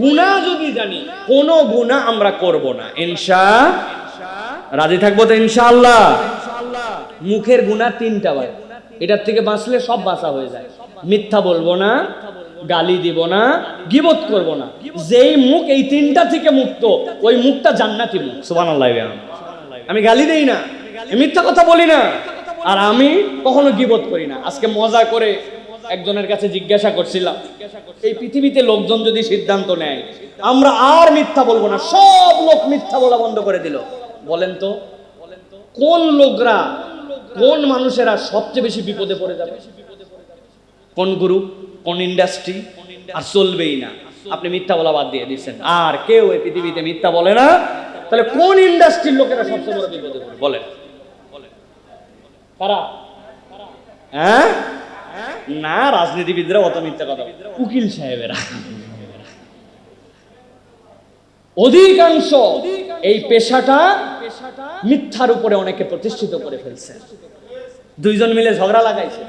গুনাহ যদি জানি, কোন গুনাহ আমরা করব না, রাজি থাকবো তো ইনশাআল্লাহ। মুখের গুনাহ 3টা বার, এটার থেকে বাঁচলে সব বাঁচা হয়ে যায়। মিথ্যা বলবো না, গালি দিব না, গীবত করব না। যেই মুখ এই 3টা থেকে মুক্ত, ওই মুখটা জান্নাতি মুখ। সুবহানাল্লাহ। আমি গালি দেই না, মিথ্যা কথা বলি না, আর আমি কখনো গীবত করি না। আজকে মজা করে একজনের কাছে জিজ্ঞাসা করছিলাম, এই পৃথিবীতে লোকজন যদি সিদ্ধান্ত নেয় আমরা আর মিথ্যা বলবো না, সব লোক মিথ্যা বলা বন্ধ করে দিল, বলেন তো কোন লোকরা, কোন মানুষেরা সবচেয়ে বেশি বিপদে পড়ে যাবে? কোন গ্রুপ, কোন ইন্ডাস্ট্রি? আর চলবেই না। আপনি মিথ্যা বলা বাদ দিয়ে দিচ্ছেন, আর কেউ এই পৃথিবীতে মিথ্যা বলে না, তাহলে কোন ইন্ডাস্ট্রির লোকেরা সবচেয়ে বড় বিপদে পড়ে বলেন? কারা? হ্যাঁ না, রাজনীতিবিদরা অত মিথ্যা কথা, উকিল সাহেবেরা অধিকাংশ এই পেশাটা মিথ্যার উপরে অনেকে প্রতিষ্ঠিত করে ফেলছে। দুইজন মিলে ঝগড়া লাগাইছে,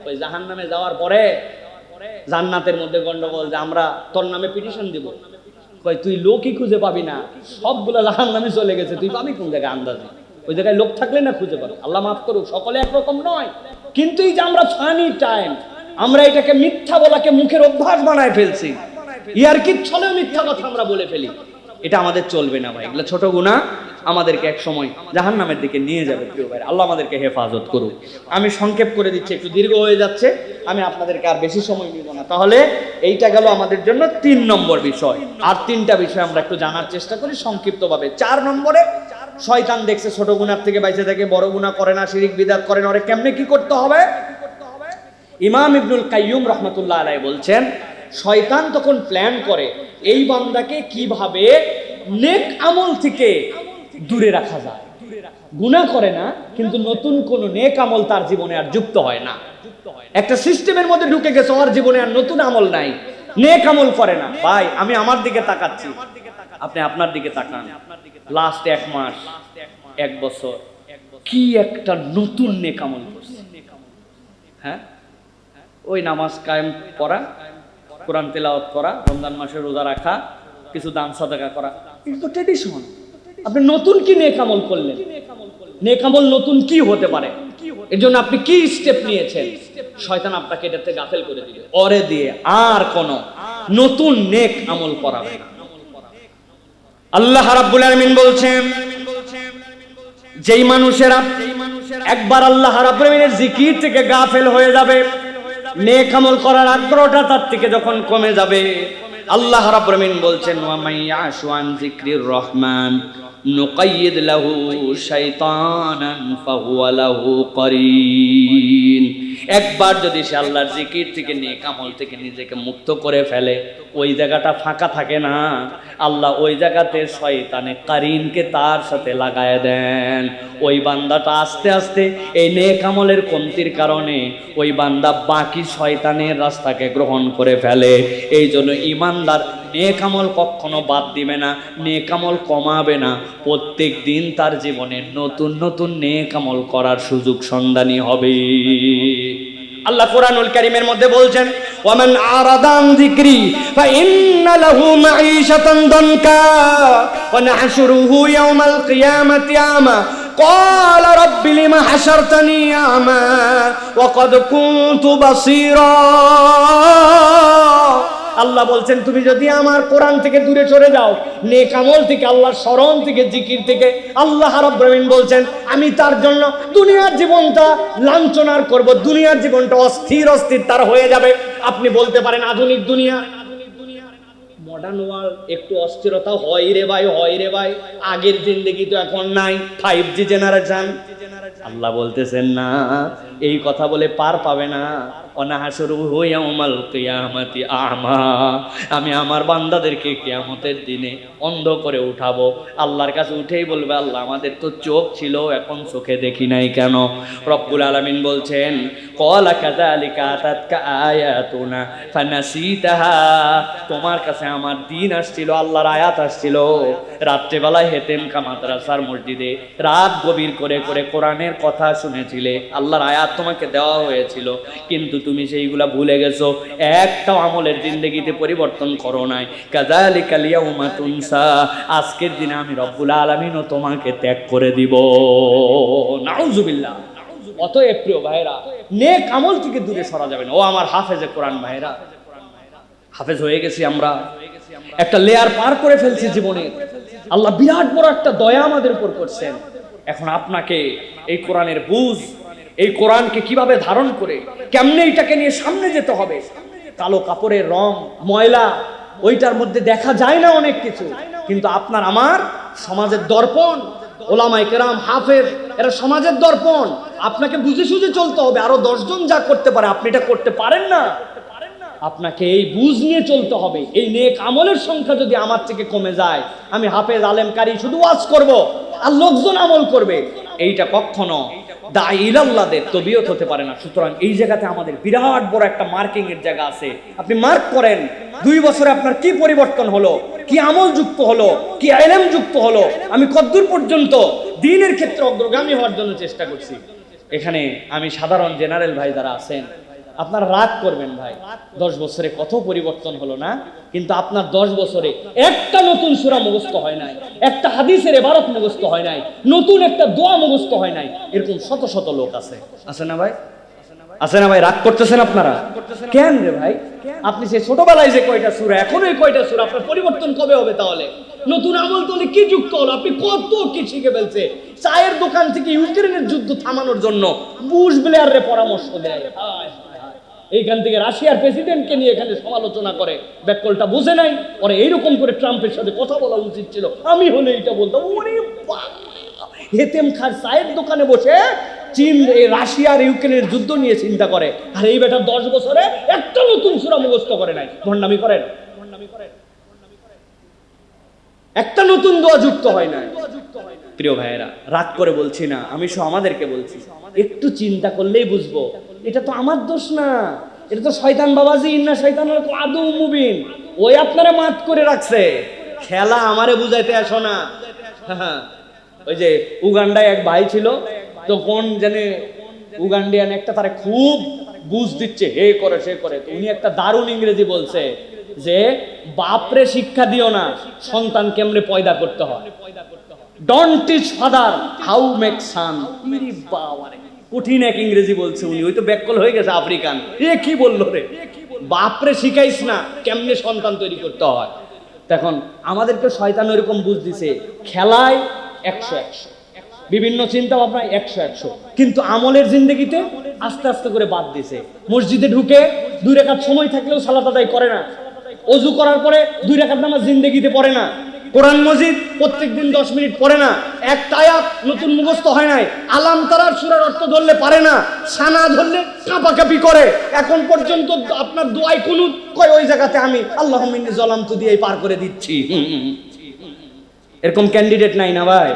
ওই জাহান্নামে যাওয়ার পরে জান্নাতের মধ্যে গন্ডগোল, যে আমরা তোর নামে পিটিশন দিব। কই তুই লোকই খুঁজে পাবি না, সবগুলো জাহান্নামে চলে গেছে, তুই পাবি কোন জায়গায় আন্দাজে? ওই জায়গায় লোক থাকলে না খুঁজে পাবে। আল্লাহ মাফ করুক, সকলে একরকম নয়, কিন্তু এই যে আমরা ফানি টাইম, আমরা এটাকে মিথ্যা বলাকে মুখের অভ্যাস বানায় ফেলছি। ইয়ার কি ছলেও মিথ্যা কথা আমরা বলে ফেলি, এটা আমাদের চলবে না ভাই। এগুলো ছোট গুনাহ আমাদেরকে এক সময় জাহান্নামের দিকে নিয়ে যাবে প্রিয় ভাই। আল্লাহ আমাদেরকে হেফাজত করুক। আমি সংক্ষেপ করে দিচ্ছি, একটু দীর্ঘ হয়ে যাচ্ছে, আমি আপনাদেরকে আর বেশি সময় নিব না। তাহলে এইটা গেল আমাদের জন্য 3 নম্বর বিষয়। আর 3টা বিষয় আমরা একটু জানার চেষ্টা করি সংক্ষিপ্তভাবে। 4 নম্বরে, শয়তান দেখছে ছোট গুনাহ থেকে বাইচে থাকে, বড় গুনাহ করে না, শিরিক বিদআত করে না, ওরে কেমনে কি করতে হবে? ইমাম ইবনুল কাইয়্যুম রাহমাতুল্লাহ আলাইহি বলছেন, শয়তান তখন প্ল্যান করে এই বান্দাকে কিভাবে নেক আমল থেকে দূরে রাখা যায়। গুনাহ করে না, কিন্তু নতুন কোন নেক আমল তার জীবনে আর যুক্ত হয় না। একটা সিস্টেমের মধ্যে ঢুকে গেছে, ওর জীবনে আর নতুন আমল নাই, নেক আমল করে না। ভাই আমি আমার দিকে তাকাচ্ছি, আপনি আপনার দিকে তাকান। লাস্ট 1 মাস, 1 বছর কি একটা নতুন নেক আমল করছে? হ্যাঁ, ওই নামাজ কায়েম করা, কোরআন তেলাওয়াত করা, রমজান মাসে রোজা রাখা, কিছু দান সাদাকা করা, এটা তো ট্র্যাডিশন। আপনি নতুন কি নেক আমল করলেন? নেক আমল নতুন কি হতে পারে? এর জন্য আপনি কি স্টেপ নিয়েছেন? শয়তান আপনাকে এটাতে গাফেল করে দিবে, ওরে দিয়ে আর কোন নতুন নেক আমল করাবে না। আল্লাহ রাব্বুল আলামিন বলছেন, যেই মানুষেরা একবার আল্লাহ রাব্বুল আলামিনের জিকির থেকে গাফেল হয়ে যাবে, নেক আমল করার আগ্রহটা তার থেকে যখন কমে যাবে, আল্লাহ রাব্বুল আলামিন বলছেন, ওয়া মাইয়াশু আন যিকরির রহমান নুকাইয়িদ লাহু শাইতানান ফাহুয়া লাহু করিন। একবার যদি সে আল্লাহর জিকির থেকে, নেক আমল থেকে নিজেকে মুক্ত করে ফেলে, ওই জায়গাটা ফাঁকা থাকে না, আল্লাহ ওই জায়গাতে শয়তানে কারিনকে তার সাথে লাগায় দেন। ওই বান্দাটা আস্তে আস্তে এই নেক আমলের কমতির কারণে ওই বান্দা বাকি শয়তানের রাস্তাকে গ্রহণ করে ফেলে। এই জন্য ইমানদার নেক আমল কখনো বাদ দিবে না, নেক আমল কমাবে না। প্রত্যেক দিন তার জীবনে নতুন নতুন নেক আমল করার সুযোগ সন্ধানী হবে। আল্লাহ কোরআনুল কারীমের মধ্যে বলছেন, ওয়ামান আরাদা আন যিকরি ফাইন্না লাহু মাঈশাতান দানকা ওয়া নাহশুরুহু ইয়াওমাল কিয়ামাতি আমা ক্বালা রাব্বি লিমা হাশারতানি আমা ওয়া ক্বাদ কুনতু বাসীরা। আল্লাহ বলছেন, তুমি যদি আমার কোরআন থেকে দূরে সরে যাও, নেক আমল থেকে, আল্লাহর স্মরণ থেকে, জিকির থেকে, আল্লাহ রাব্বুল আলামিন বলছেন আমি তার জন্য দুনিয়ার জীবনটা লাঞ্ছনার করব, দুনিয়ার জীবনটা অস্থির তার হয়ে যাবে। আপনি বলতে পারেন আধুনিক দুনিয়া, মডার্ন ওয়ার্ল্ড একটু অস্থিরতা হয় রে ভাই, হয় রে ভাই, আগের জিন্দেগি তো এখন নাই, 5G জেনারেশন। আল্লাহ বলতেছেন না, এই কথা বলে পার পাবে না। অনাহাসুরুহু ইয়াউমাল কিয়ামাতি আমা, আমি আমার বান্দাদেরকে কিয়ামতের দিনে অন্ধ করে উঠাবো। আল্লাহর কাছে উঠেই বলবে, আল্লাহ আমাদের তো চোখ ছিল, এখন চোখে দেখি নাই কেন? রব্বুল আলামিন বলছেন, ক্বালা কাযালিকা আতাতকা আয়াতুনা ফানাসিতাহা, তোমার কাছে আমার দিন আসছিল, আল্লাহর আয়াত আসছিল, রাত্রেবেলায় হেতেমকা মাদ্রাসার মসজিদে রাত গভীর করে করে কোরআনের কথা শুনেছিলে, আল্লাহর আয়াত তোমাকে দেওয়া হয়েছিল, কিন্তু তুমি সেইগুলা ভুলে গেছো, একটাও আমলের জিন্দেগিতে পরিবর্তন করো নাই। কাযালিকাল ইয়াউমা তুনসা, আজকের দিনে আমি রব্বুল আলামিনও তোমাকে ত্যাগ করে দিব। নাউযুবিল্লাহ। অতএব প্রিয় ভাইরা, নেক আমল থেকে দূরে সরা যাবে না। ও আমার হাফেজে কোরআন ভাইরা, হাফেজ হয়ে গেছি আমরা, একটা লেয়ার পার করে ফেলছি জীবনে। আল্লাহ বিরাট বড় একটা দয়া আমাদের উপর করছেন। এখন আপনাকে এই কোরআনের বুঝ, এই কোরআনকে কিভাবে ধারণ করে কেমনে এটাকে নিয়ে সামনে যেতে হবে। কালো কাপড়ের রং, ময়লা, ওইটার মধ্যে দেখা যায় না অনেক কিছু, কিন্তু আপনার আমার সমাজের দর্পণ। ওলামায়ে কেরাম, হাফেজ, এরা সমাজের দর্পণ। আপনাকে বুঝে সুঝে চলতে হবে। আরো 10 জন যা করতে পারে আপনি এটা করতে পারেন না। আপনাকে এই বুঝ নিয়ে চলতে হবে। এই নেক আমলের সংখ্যা যদি আমার থেকে কমে যায়, আমি হাফেজ আলেম কারি শুধু ওয়াজ করব আর লোকজন আমল করবে, এইটা কখনো দাঈ ইলাল্লাহদের তবিয়ত হতে পারে না। সুতরাং এই জায়গাতে আমাদের বিরাট বড় একটা মার্কিং এর জায়গা আছে। আপনি মার্ক করেন 2 বছরে আপনার কি পরিবর্তন হলো, কি আমল যুক্ত হলো, কি ইলম যুক্ত হলো, আমি কতদূর পর্যন্ত দ্বীনের ক্ষেত্রে অগ্রগামী হওয়ার জন্য চেষ্টা করছি। এখানে আমি সাধারণ জেনারেল ভাই যারা আছেন, আপনারা রাগ করবেন ভাই, 10 বছরে কত পরিবর্তন হলো না, কিন্তু আপনার 10 বছরে একটা নতুন সূরা মুখস্থ হয় নাই, একটা হাদিসের ইবারত মুখস্থ হয় নাই, নতুন একটা দোয়া মুখস্থ হয় নাই। এরকম শত শত লোক আছে, আছে না ভাই? আছে না ভাই? রাগ করতেছেন আপনারা কেন রে ভাই? আপনি সে ছোটবেলায় যে কয়টা সূরা, এখন এই কয়টা সূরা, আপনার পরিবর্তন কবে হবে? তাহলে নতুন আমল তাহলে কি যুক্ত হলো? আপনি কত কি শিখে ফেলছে। চায়ের দোকান থেকে ইউক্রেনের যুদ্ধ থামানোর জন্য বুশ ব্লেয়ারের পরামর্শ দেয়, এইখান থেকে রাশিয়ার প্রেসিডেন্টকে নিয়ে এখানে সমালোচনা করে, ব্যাককলটা বুঝে নাই, ওরা এইরকম করে ট্রাম্পের সাথে কথা বলা উচিত ছিল, আমি হলে এটা বলতাম। ওরে হেতেম খার চায়ের দোকানে বসে চীন এই রাশিয়ার ইউক্রেনের যুদ্ধ নিয়ে চিন্তা করে, আর এই বেটা 10 বছরে একটা নতুন সূরা মুখস্থ করে নাই। ভণ্ডামি করেন, একটা নতুন দোয়া যুক্ত হয় না। প্রিয় ভাইয়েরা, রাগ করে বলছি না, আমি সব আমাদেরকে বলছি, একটু চিন্তা করলেই বুঝবো এটা তো আমার দোষ না, এটা তো শয়তান বাবাজি, ইন্না শয়তানুল আদু মুবিন, ওই আপনারে মাত করে রাখছে। খেলা আমারে বুঝাইতে আসো না। ওই যে উগান্ডায় এক ভাই ছিল, তো কোন জানে উগান্ডিয়ান একটা তারে খুব বুঝ দিচ্ছে, হে করে সে করে, তো উনি একটা দারুণ ইংরেজি বলছে যে বাপরে শিক্ষা দিও না সন্তান কেমনে পয়দা করতে হয়, don't teach father how make son. বাবারে কঠিন এক ইংরেজি বলছে উনি, ওই তো ব্যাককল হয়ে গেছে আফ্রিকান। এ কি বললো রে, বাপরে শিখাইস না কেমনে সন্তান তৈরি করতে হয়। তখন আমাদেরকে শয়তান ওইরকম বুঝ দিছে, খেলায় 100-100, বিভিন্ন চিন্তা ভাবনা 100-100, কিন্তু আমলের জিন্দেগিতে আস্তে আস্তে করে বাদ দিছে। মসজিদে ঢুকে 2 রাকাত সময় থাকলেও সালাত আদায় করে না, ওযু করার পরে 2 রাকাত নামাজ জিন্দেগিতে পড়ে না, কোরআন মজিদ প্রত্যেকদিন 10 মিনিট পড়ে না, একটা আয়াত নতুন মুখস্থ হয় নাই, আলাম তারার সূরার অর্থ ধরলে পারে না, সানা ধরলে কাঁপাকাঁপি করে। এখন পর্যন্ত আপনার দোয়ায় কুনুত কয়, ওই জায়গাতে আমি আল্লাহুম্মা ইন্নী যালামতু দিয়ে পার করে দিচ্ছি। এরকম ক্যান্ডিডেট নাই না ভাই?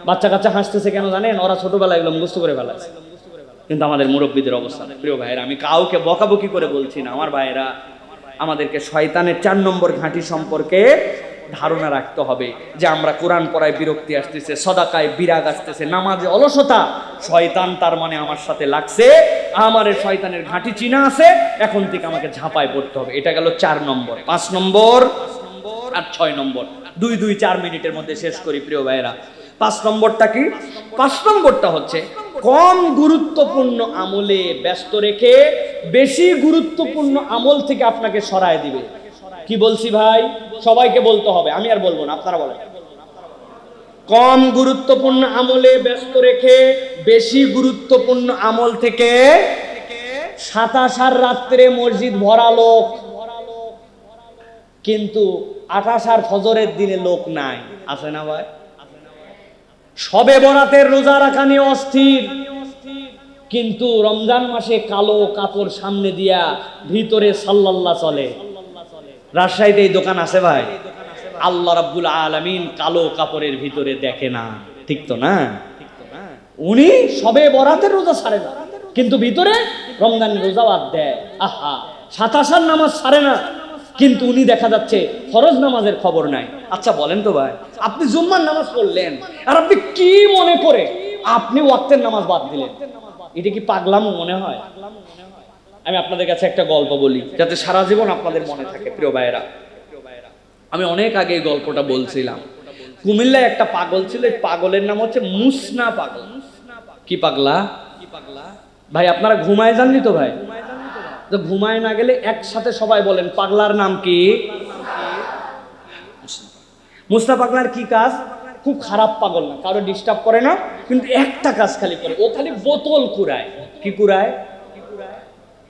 বাচ্চা কাচ্চা হাসতেছে কেন জানেন? ওরা ছোটবেলায় এগুলো মুখস্থ করে ফেলাছে। কিন্তু আমাদের মুরব্বীদের অবস্থা, প্রিয় ভাইয়েরা, আমি কাউকে বকাবকি করে বলছি না, আমার ভাইয়েরা, আমাদেরকে শয়তানের 4 নম্বর ঘাঁটি সম্পর্কে ধারণা রাখতে হবে যে আমরা কোরআন পড়ায় বিরক্তি আসতেছে, সদাকায় বিরাগ আসতেছে, নামাজে অলসতা, শয়তান তার মানে আমার সাথে লাগছে, আমারে শয়তানের ঘাঁটি চিনা আছে, এখন থেকে আমাকে ঝাঁপায় পড়তে হবে। এটা গেল 4 নম্বর। 5 নম্বর আর 6 নম্বর 2-4 মিনিটের মধ্যে শেষ করি প্রিয় ভাইয়েরা। 5 নম্বরটা কি? 5 নম্বরটা হচ্ছে কম গুরুত্বপূর্ণ আমলে ব্যস্ত রেখে বেশি গুরুত্বপূর্ণ আমল থেকে আপনাকে সরায় দিবে। কি বলছি ভাই? সবাইকে বলতে হবে, আমি আর বলবো না, আপনারা বলেন। কম গুরুত্বপূর্ণ আমলে ব্যস্ত রেখে বেশি গুরুত্বপূর্ণ আমল থেকে 27 রাত্রে মসজিদ ভরা লোক, কিন্তু 28 ফজরের দিনে লোক নাই, আছে না ভাই? সবে বরাতের রোজা রাখা নিয়ে অস্থির, কিন্তু রমজান মাসে কালো কাপড় সামনে দিয়া ভিতরে সাল্লাল্লাহ চলে। রাজশাহীতে এই দোকান আছে ভাই। আল্লাহ রাব্বুল আলামিন কালো কাপড়ের ভিতরে দেখে না, ঠিক তো না? উনি সবে বরাতের রোজা ছাড়ে না, কিন্তু ভিতরে রমজানের রোজা বাদ দেয়। আহা, 27 নামাজ ছাড়ে না, কিন্তু উনি দেখা যাচ্ছে ফরজ নামাজের খবর নাই। আচ্ছা বলেন তো ভাই, আপনি জুম্মার নামাজ পড়লেন আর আপনি কি মনে করে আপনি ওয়াক্তের নামাজ বাদ দিলেন? এটা কি পাগলামো মনে হয়? আমি আপনাদের কাছে একটা গল্প বলি যাতে সারা জীবন আপনাদের মনে থাকে প্রিয় ভাইয়েরা। আমি অনেক আগে এই গল্পটা বলছিলাম। কুমিল্লায় একটা পাগল ছিল, এই পাগলের নাম হচ্ছে মুসনা পাগল। কি পাগলা? ভাই আপনারা ঘুমায় যাননি তো ভাই? তো ঘুমায় না গেলে একসাথে সবাই বলেন, পাগলার নাম কি? মুসনা পাগলার কি কাজ? খুব খারাপ পাগল না, কারো ডিস্টার্ব করে না, কিন্তু একটা কাজ খালি করে, ও খালি বোতল কুড়ায়। কি কুড়ায়?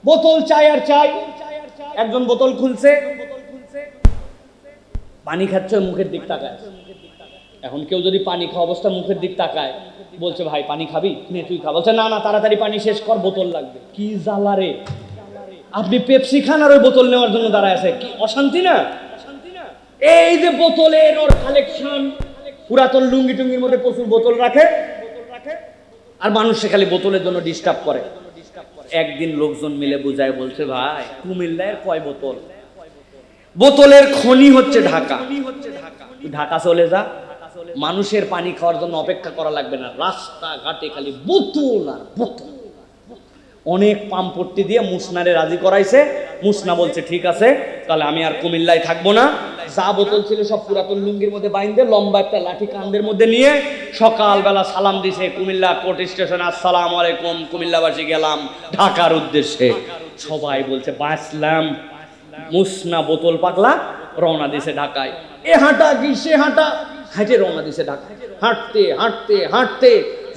বোতল চাই আর চাই। একজন বোতল খুলছে, পানি খাচ্ছে, মুখের দিক তাকায়। এখন কেউ যদি পানি খাওয়া অবস্থা মুখের দিক তাকায়, বলছে ভাই পানি খাবি? নে তুই খা। বলছে না না, তাড়াতাড়ি পানি শেষ কর, বোতল লাগবে। কি জ্বালা রে! আপনি পেপসি খান আর ওই বোতল নেওয়ার জন্য দাঁড়ায় আছে, কি অশান্তি না? এই যে বোতলের ওর কালেকশন, পুরাতন লুঙ্গি টুঙ্গির মধ্যে প্রচুর বোতল রাখে, আর মানুষ খালি বোতলের জন্য ডিস্টার্ব করে। একদিন লোকজন মিলে বুঝায়, বলছে ভাই কুমিল্লার কয় বোতল? বোতলের খনি হচ্ছে ঢাকা। ঢাকা চলে যা, মানুষের পানি খাওয়ার জন্য অপেক্ষা করা লাগবে না, রাস্তাঘাটে খালি বোতল আর বোতল। অনেক পাম্পট্টি দিয়ে মুসনারে রাজি করাইছে। মুসনা বলছে ঠিক আছে, তাহলে আমি আর কুমিল্লায় থাকবো না। যা বোতল ছিল সব পুরাতন লুঙ্গির মধ্যে বাইন্ধে লম্বা একটা লাঠি কান্দের মধ্যে নিয়ে সকালবেলা সালাম দিছে কুমিল্লা কোর্ট স্টেশন, আসসালামু আলাইকুম, কুমিল্লাবাসী গেলাম ঢাকার উদ্দেশ্যে। সবাই বলছে বাঁচলাম। মুসনা বোতল পাগলা রওনা দিছে ঢাকায়। এ হাঁটা কি সে হাঁটা, হাঁটে রওনা দিছে ঢাকায়। হাঁটতে হাঁটতে হাঁটতে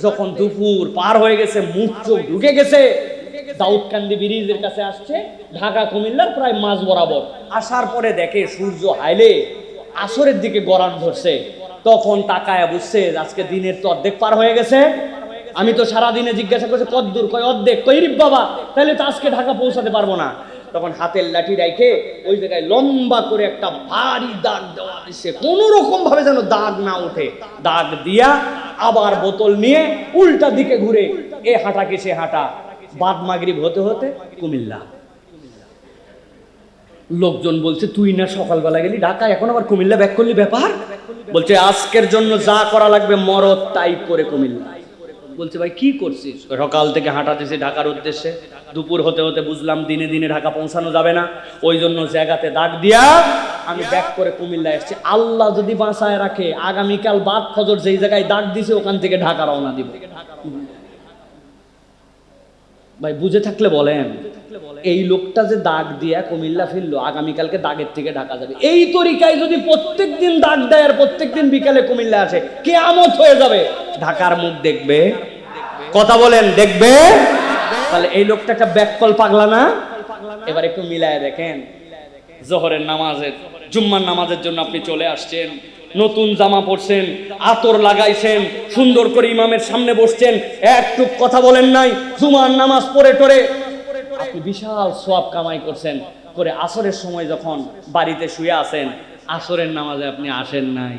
যখন দুপুর পার হয়ে গেছে, মুখ চোখ ঢুকে গেছে, দাউদকান্দি ব্রিজের কাছে আসছে, ঢাকা কুমিল্লার প্রায় মাঝ বরাবর। আসার পরে দেখে সূর্য হাইলে আসরের দিকে গড়ান ধরছে। তখন তাকায় বুঝছে আজকে দিনের তো অর্ধেক পার হয়ে গেছে। আমি তো সারাদিনে জিজ্ঞাসা করছি কদ্দূর, কয় অর্ধেক। কই রে বাবা, তাহলে তো আজকে ঢাকা পৌঁছাতে পারবো না। তখন হাতের লাঠি রাখে ওই জায়গায় লম্বা করে একটা ভারী দাগ দেওয়া দিছে, কোন রকম ভাবে যেন দাগ না ওঠে। দাগ দিয়া আবার বোতল নিয়ে উল্টা দিকে ঘুরে এ হাঁটা কি সে হাঁটা, বাদ মাগরিব হতে হতে কুমিল্লা। লোকজন বলছে তুই না সকালবেলা গেলি ঢাকা, এখন আবার কুমিল্লা ব্যাক করলি, ব্যাপার? বলছে আজকের জন্য যা করা লাগবে মরদ তাই করে কুমিল্লা। বলছে ভাই কি করছিস? সকাল থেকে হাঁটাতেছি ঢাকার উদ্দেশ্যে, দুপুর হতে হতে বুঝলাম দিনে দিনে ঢাকা পৌঁছানো যাবে না, ওই জন্য জায়গাতে দাগ দিয়া আমি ব্যাক করে কুমিল্লা এসেছি। আল্লাহ যদি বাঁচায় রাখে, আগামীকাল বাদ ফজর যেই জায়গায় দাগ দিছে ওখান থেকে ঢাকা রওনা দিব। ভাই বুঝে থাকলে বলেন, এই লোকটা যে দাগ দিয়া কুমিল্লা ফিরলো, আগামীকালকে দাগের থেকে ঢাকা যাবে। এই তরিকায় যদি প্রত্যেকদিন দাগ দেয় আর প্রত্যেকদিন বিকালে কুমিল্লা আসে, কিয়ামত হয়ে যাবে। ঢাকার মুখ দেখবে, কথা বলেন দেখবে। তাহলে এই লোকটা একটা ব্যাককল পাগলা না? এবার একটু মিলায় দেখেন, জোহরের নামাজের, জুম্মার নামাজের জন্য আপনি চলে আসছেন, নতুন জামা পরছেন, আতর লাগাইছেন, সুন্দর করে ইমামের সামনে বসছেন, একটু কথা বলেন নাই, জুমার নামাজ পড়ে টরে আপনি বিশাল সওয়াব কামাই করছেন করে। আসরের সময় যখন বাড়িতে শুয়ে আছেন, আসরের নামাজে আপনি আসেন নাই,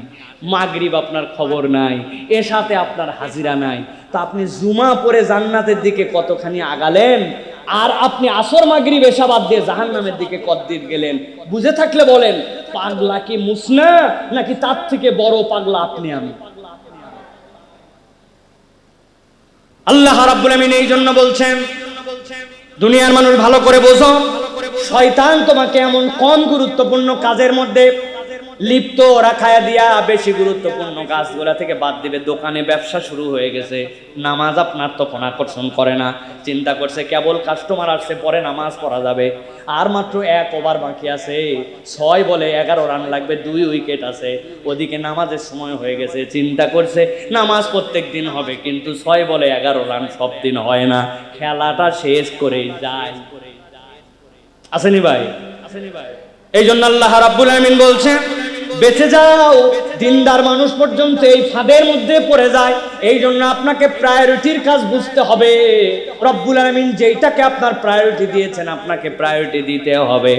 মাগরিব আপনার খবর নাই, এর সাথে আপনার হাজিরা নাই, তা আপনি জুমা পড়ে জান্নাতের দিকে কতখানি আগালেন, আর আপনি আসর মাগরিব এসা বাদ দিয়ে জাহান্নামের দিকে কতদিন গেলেন। বুঝে থাকলে বলেন, পাগলা কি মুসনা, নাকি তার থেকে বড় পাগলা আপনি আমি? আল্লাহ রাব্বুল আমিন এই জন্য বলছেন দুনিয়ার মানুষ ভালো করে বোঝো, শয়তান তোমাকে এমন কম গুরুত্বপূর্ণ কাজের মধ্যে লিপ্ত রাখায়া দিয়া বেশি গুরুত্বপূর্ণ কাজগুলা থেকে বাদ দিবে। দোকানে ব্যবসা শুরু হয়ে গেছে, নামাজ আপনার তখন আকর্ষণ করে না, চিন্তা করছে কেবল কাস্টমার আসছে পরে নামাজ পড়া যাবে, আর মাত্র 1 ওভার বাকি আছে, 6 বলে 11 রান লাগবে, 2 উইকেট আছে, ওদিকে নামাজের সময় হয়ে গেছে, চিন্তা করছে নামাজ প্রত্যেক দিন হবে, কিন্তু 6 বলে 11 রান সব দিন হয় না, খেলাটা শেষ করেই যায়। আসেনি ভাই? এই জন্য আল্লাহ রাব্বুল আলামিন বলছেন বেঁচে যাও। দিনদার মানুষ পর্যন্ত এই ফাঁদের মধ্যে পড়ে যায়। এই জন্য আপনাকে প্রায়োরিটির কাজ বুঝতে হবে। রব্বুল আলামিন যেইটাকে আপনার প্রায়োরিটি দিয়েছেন আপনাকে প্রায়োরিটি দিতে হবে।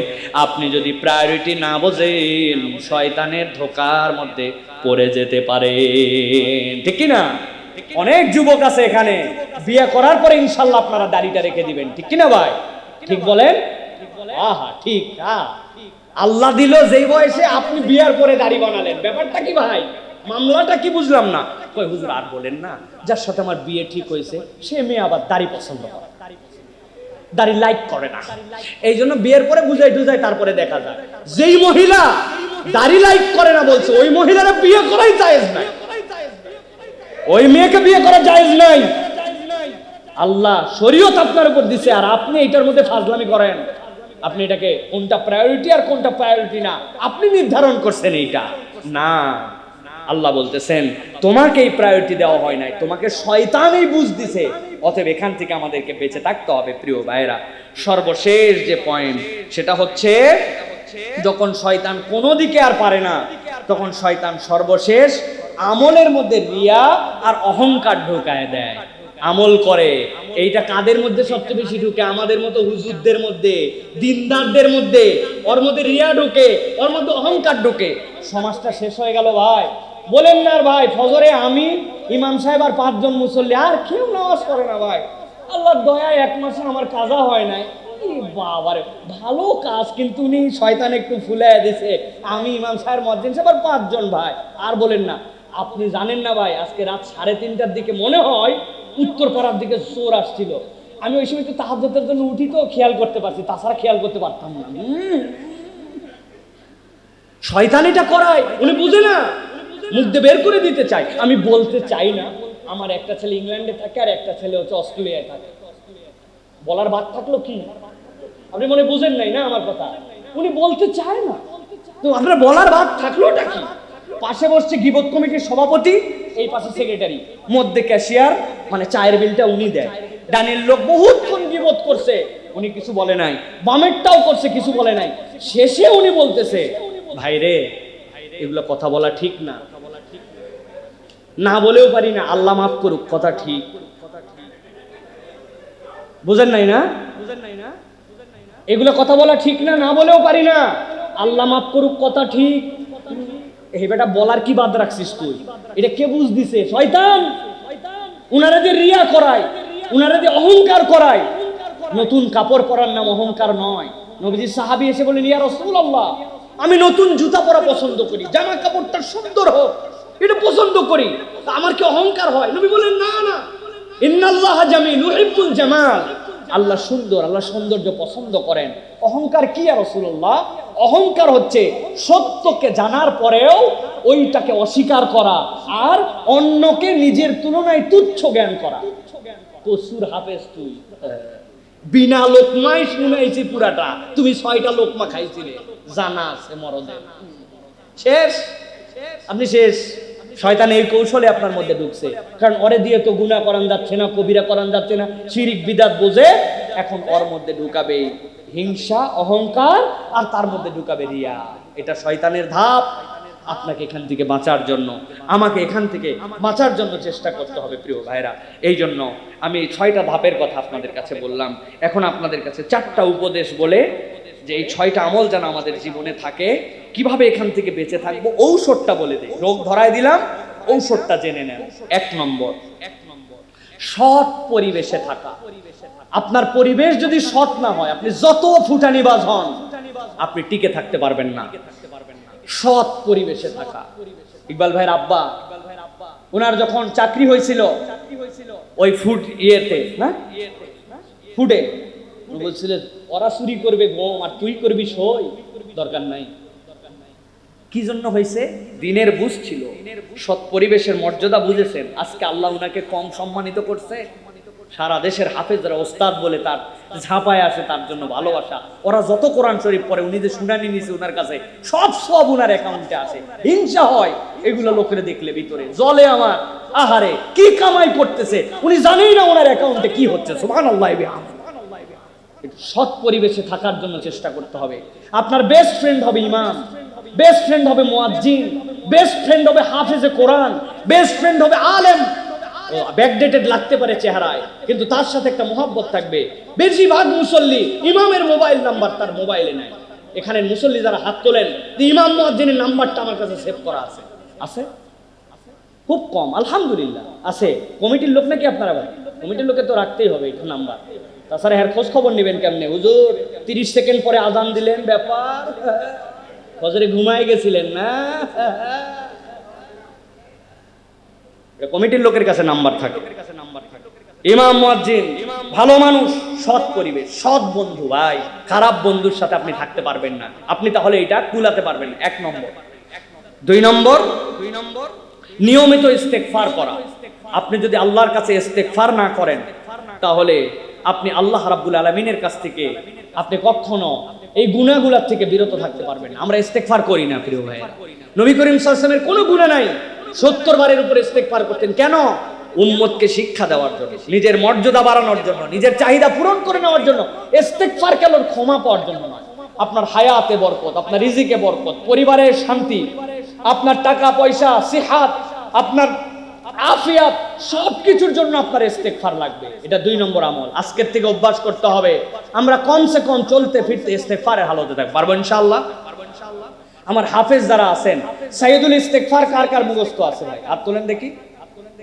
আপনি যদি প্রায়োরিটি না বোঝেন শয়তানের ধোঁকার মধ্যে পড়ে যেতে পারেন, ঠিক কি না? অনেক যুবক আছে এখানে, বিয়ে করার পরে ইনশাআল্লাহ আপনারা দাড়িটা রেখে দিবেন, ঠিক কি না ভাই? ঠিক বলেন? আহা ঠিক। আল্লাহ দিল যেই বয়সে, আপনি বিয়ার পরে দাড়ি বানালেন, ব্যাপারটা কি ভাই? মামলাটা কি বুঝলাম না। কই হুজুর আর বলেন না, যার সাথে আমার বিয়ে ঠিক হয়েছে সে মেয়ে আবার দাড়ি পছন্দ করে, দাড়ি লাইক করে না, এই জন্য বিয়ের পরে বুঝাই টুজাই তারপরে দেখা যায়। যেই মহিলা দাড়ি লাইক করে না বলছে ওই মহিলারা বিয়ে করাই জায়েজ নাই, ওই মেয়েকে বিয়ে করা জায়েজ নাই। আল্লাহ শরীয়ত আপনার উপর দিছে, আর আপনি এটার মধ্যে ফাজলামি করেন। আপনি এটাকে কোনটা প্রায়োরিটি আর কোনটা প্রায়োরিটি না আপনি নির্ধারণ করছেন, এইটা না। আল্লাহ বলতেছেন তোমাকে এই প্রায়োরিটি দেওয়া হয় নাই, তোমাকে শয়তানই বুঝ দিছে। অতএব এখান থেকে আমাদেরকে বেঁচে থাকতে হবে প্রিয় ভাইরা। সর্বশেষ যে পয়েন্ট সেটা হচ্ছে যখন শয়তান কোনো দিকে আর পারে না, তখন শয়তান সর্বশেষ আমলের মধ্যে রিয়া আর অহংকার ঢোকায় দেয়। আমল করে, এইটা কাদের মধ্যে সবচেয়ে বেশি ঢুকে? আমাদের মতো হুজুরদের মধ্যে, দিনদারদের মধ্যে। ওর মধ্যে রিয়া ঢুকে, ওর মধ্যে অহংকার ঢুকে, সমাজটা শেষ হয়ে গেল ভাই। বলেন না ভাই, ফজরে আমি, ইমাম সাহেব আর 5 জন মুসল্লি, আর কেউ নামাজ পড়ে না ভাই। আল্লাহর দয়ায় 1 মাসে আমার কাজা হয় নাই। বাবারে ভালো কাজ, কিন্তু উনি শয়তান একটু ফুলাই দিছে। আমি, ইমাম সাহেব, মুয়াজ্জিন সাহেব আর 5 জন ভাই। আর বলেন না, আপনি জানেন না ভাই, আজকে রাত 3:30টার দিকে মনে হয় উত্তরপাড়ার দিকে চোর আসছিল। আমি ওই সময় তো তাহাজ্জুদের জন্য উঠি, তো খেয়াল করতে পারছি, তাছাড়া খেয়াল করতে পারতাম না। শয়তান এটা করায়, উনি বুঝে না, মুখ দিয়ে বের করে দিতে চাই। আমি বলতে চাই না, আমার একটা ছেলে ইংল্যান্ডে থাকে আর একটা ছেলে হচ্ছে অস্ট্রেলিয়ায় থাকে। বলার বাদ থাকলো কি? আপনি মনে বুঝেন নাই না আমার কথা? উনি বলতে চায় না, তো আপনার বলার বাদ থাকলোটা কি? পাশে বসছে গিবত কমিটির সভাপতি, এই পাশে সেক্রেটারি, মধ্যে ক্যাশিয়ার, মানে চায়ের বিলটা উনি দেয়। ডানের লোক বহুতক্ষণ গিবত করছে, উনি কিছু বলে নাই, বামেরটাও করছে, কিছু বলে নাই। শেষে উনি বলতেছে ভাই রে, এগুলো কথা বলা ঠিক না, না বলেও পারি না, আল্লাহ মাফ করুক, কথা ঠিক। বুঝেন নাই না? এগুলো কথা বলা ঠিক না, না বলেও পারি না, আল্লাহ মাফ করুক, কথা ঠিক। এই বেটা বলার কি বাদ রাখছিস তুই? এটা কে বুঝ দিছে? শয়তান। উনারা যে রিয়া করায়, উনারা যে অহংকার করায়। নতুন কাপড় পরার নাম অহংকার নয়। নবীজি সাহাবী এসে বলেন, ইয়া রাসূলুল্লাহ, আমি নতুন জুতা পরা পছন্দ করি, জামা কাপড়টা সুন্দর হোক, এটা পছন্দ করি, আমার কি অহংকার হয়? নবী বলেন, না না, ইন্নাল্লাহা জামিল ইউহিব্বুল জামাল, আল্লাহ সুন্দর, আল্লাহ সৌন্দর্য পছন্দ করেন। অহংকার কি ইয়া রাসূলুল্লাহ? অহংকার হচ্ছে সত্যকে জানার পরেও ওইটাকে অস্বীকার করা, আর অন্যকে নিজের তুলনায় তুচ্ছ জ্ঞান করা। কসুর হাফেজ তুই, বিনা লোকমায় শুনাইছি পুরাটা, তুমি 6টা লোকমা খাইছিলে, জানা আছে মরদে। শেষ, আপনি শেষ। শয়তান এই কৌশলে আপনার মধ্যে ঢুকছে, কারণ ওরে দিয়ে তো গুনাহ করান যাচ্ছে না, কবিরা করান যাচ্ছে না, শিরিক বিদআত বোঝে। এখন ওর মধ্যে ঢুকাবে হিংসা, অহংকার, আর তার মধ্যে ঢুকাবে রিয়া। এটা শয়তানের ধাপ। আপনাকে এখান থেকে বাঁচার জন্য, আমাকে এখান থেকে বাঁচার জন্য চেষ্টা করতে হবে প্রিয় ভাইরা। এই জন্য আমি 6টা ধাপের কথা আপনাদের কাছে বললাম। এখন আপনাদের কাছে 4টা উপদেশ বলে, যে এই 6টা আমল যেন আমাদের জীবনে থাকে, কিভাবে এখান থেকে বেঁচে থাকবো, ঔষধটা বলে দেই। রোগ ধরায় দিলাম, ঔষধটা জেনে নেন। 1 নম্বর, সৎ পরিবেশে থাকা। আপনার পরিবেশ যদি সৎ না হয়, আপনি যত ফুটানিবাজ হন, আপনি টিকে থাকতে পারবেন না। সৎ পরিবেশে থাকা। ইকবাল ভাইয়ের আব্বা, ওনার যখন চাকরি হয়েছিল ওই ফুড ইয়েতে না, ফুডে বলছিলেন ওরা চুরি করবে গম আর তুই করবি সই, দরকার নাই। কি জন্য হয়েছে? দিনের বুঝ ছিল, সৎ পরিবেশের মর্যাদা বুঝেছেন। আজকে আল্লাহ উনাকে কম সম্মানিত করছে? সারা দেশের হাফেজরা ওস্তাদ বলে তার ঝাঁপায় আসে, তার জন্য ভালোবাসা। ওরা যত কোরআন শরীফ পড়ে, উনি যে শুনানি নিয়েছে উনার কাছে, সব উনার অ্যাকাউন্টে আসে। হিংসা হয় এগুলো লোকের দেখলে, ভিতরে জলে আমার, আহারে কি কামাই করতেছে উনি জানেই না ওনার অ্যাকাউন্টে কি হচ্ছে। সুবহানাল্লাহ। একটু সৎ পরিবেশে থাকার জন্য চেষ্টা করতে হবে। আপনার বেস্ট ফ্রেন্ড হবে ইমাম, বেস্ট ফ্রেন্ড হবে মুয়াজ্জিন, বেস্ট ফ্রেন্ড হবে হাফেজে কোরআন, বেস্ট ফ্রেন্ড হবে আলেম। ব্যাকডেটেড লাগতে পারে চেহারায়, কিন্তু তার সাথে একটা মোহাব্বত থাকবে। বেশিরভাগ মুসল্লি ইমামের মোবাইল নাম্বার তার মোবাইলে নাই। এখানে মুসল্লি যারা হাত তোলেন, ইমাম মুয়াজ্জিনের নাম্বারটা আমার কাছে সেভ করা আছে, আছে খুব কম, আলহামদুলিল্লাহ আছে। কমিটির লোক নাকি আপনারা? ভাই কমিটির লোকে তো রাখতেই হবে একটু নাম্বার, তাছাড়া এর খোঁজ খবর নেবেন কেমনে? হুজুর 30 সেকেন্ড পরে আজান দিলেন, ব্যাপার, ফজরে ঘুমায় গেছিলেন না? কমিটির লোকের কাছে নাম্বার থাকে। ইমাম মুয়াজ্জিন ভালো মানুষ, সৎ পরিবেশ, সৎ বন্ধু। ভাই খারাপ বন্ধুর সাথে আপনি থাকতে পারবেন না, আপনি তাহলে এটা কুলাতে পারবেন না। 1 নম্বর। 2 নম্বর, নিয়মিত ইস্তেগফার করা। আপনি যদি আল্লাহর কাছে ইস্তেগফার না করেন, তাহলে আপনি আল্লাহ রাব্বুল আলামিনের কাছ থেকে আপনি কখনো এই গুনাহগুলোর থেকে বিরত থাকতে পারবেন না। আমরা ইস্তেগফার করি না প্রিয় ভাই। নবী করিম সাল্লাল্লাহু আলাইহি ওয়াসাল্লামের কোনো গুনাহ নাই, 70 বারের উপরে ইস্তেগফার করতেন। কেন? উম্মতকে শিক্ষা দেওয়ার জন্য, নিজের মর্যাদা বাড়ানোর জন্য, নিজের চাহিদা পূরণ করে নেওয়ার জন্য। ইস্তেগফার কেবল ক্ষমা পাওয়ার জন্য নয়। আপনার হায়াতে বরকত, আপনার রিজিকে বরকত, পরিবারের শান্তি, আপনার টাকা পয়সা, সিহাত, আপনার আফিয়াত, সবকিছুর জন্য আপনার ইস্তেগফার লাগবে। এটা 2 নম্বর আমল। আজকের থেকে অভ্যাস করতে হবে। আমরা কমসে কম চলতে ফিরতে ইস্তেগফারের হালতে থাকব, পারবো ইনশাআল্লাহ। আমার হাফেজ যারা আছেন, সাইয়্যিদুল ইস্তেগফার কার কার মুখস্থ আছে? ভাই হাত তোলেন দেখি।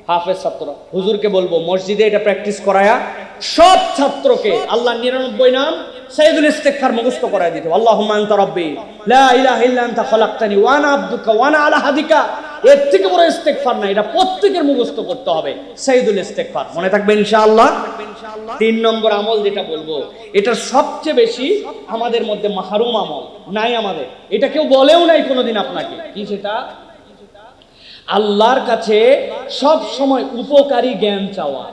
হাফেজ ছাত্র, হুজুরকে বলবো মসজিদে এটা প্র্যাকটিস করায়া সব ছাত্রকে আল্লাহ 99 নাম সাইয়্যিদুল ইস্তেগফার মুখস্থ করায় দিতে। আল্লাহুম্মা আনতা রাব্বি লা ইলাহা ইল্লা আনতা খলাকতানি ওয়া আনা আবদুকা ওয়া আনা আলা হাদিকা। এর থেকে বড় ইস্তেগফার না, এটা প্রত্যেকের মুখস্থ করতে হবে, সাইয়্যিদুল ইস্তেগফার। মনে থাকবে ইনশাআল্লাহ। 3 নম্বর আমল যেটা বলবো, এটা সবচেয়ে বেশি আমাদের মধ্যে মাহরুম আমল, নাই আমাদের, এটা কেউ বলেও নাই কোনোদিন আপনাকে। কি সেটা? আল্লাহর কাছে সব সময় উপকারী জ্ঞান চাওয়া।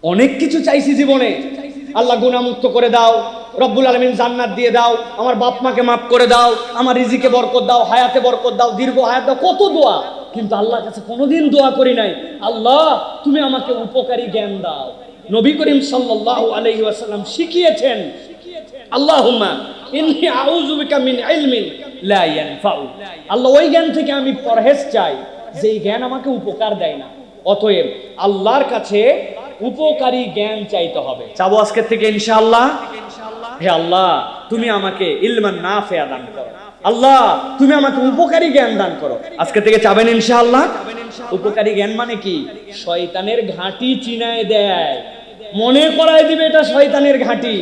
অনেক কিছু চাইছি জীবনে, আল্লাহ গুনাহমুক্ত করে দাও, রব্বুল আলামিন জান্নাত দিয়ে দাও, আমার বাপ মাকে মাফ করে দাও, আমার রিজিকে বরকত দাও, হায়াতে বরকত দাও, দীর্ঘ হায়াত দাও, কত দোয়া। কিন্তু আল্লাহর কাছে কোনোদিন দোয়া করি নাই, আল্লাহ তুমি আমাকে উপকারী জ্ঞান দাও। নবী করিম সাল্লাল্লাহু আলাইহি ওয়াসাল্লাম শিখিয়েছেন, আল্লাহুম্মা ইন্নী আউযু বিকা মিন ইলমিন লা ইয়ানফাউ। আল্লাহ ওই জ্ঞান থেকে আমি পরহেজ চাই যেই জ্ঞান আমাকে উপকার দেয় না। অতএব আল্লাহর কাছে উপকারী জ্ঞান চাইতে হবে। চাবো আজকের থেকে ইনশাআল্লাহ। হে আল্লাহ তুমি আমাকে ইলমান নাফিয়া দান করো, আল্লাহ তুমি আমাকে উপকারী জ্ঞান দান করো। আজকে থেকে চাবেন ইনশাআল্লাহ। উপকারী জ্ঞান মানে কি? শয়তানের ঘাঁটি চিনায় দেয়, মনে করায় দিবে এটা শয়তানের ঘাঁটি।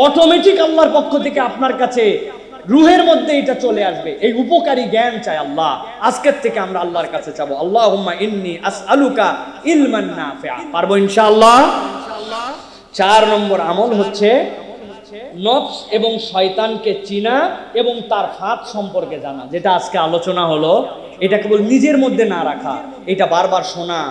অটোমেটিক আল্লাহর পক্ষ থেকে আপনার কাছে রুহের মধ্যে এটা চলে আসবে। এই উপকারী জ্ঞান চাই আল্লাহ। আজকের থেকে আমরা আল্লাহর কাছে চাবো, আল্লাহুম্মা ইন্নী আসআলুকা ইলমান নাফিআ। পারবো ইনশাআল্লাহ। 4 নম্বর আমল হচ্ছে নফস এবং শয়তানকে চিনা এবং তার ফাঁদ সম্পর্কে জানা। যেটা আজকে আলোচনা হলো, এটা কেবল নিজের মধ্যে না রাখা, এটা বারবার শোনা,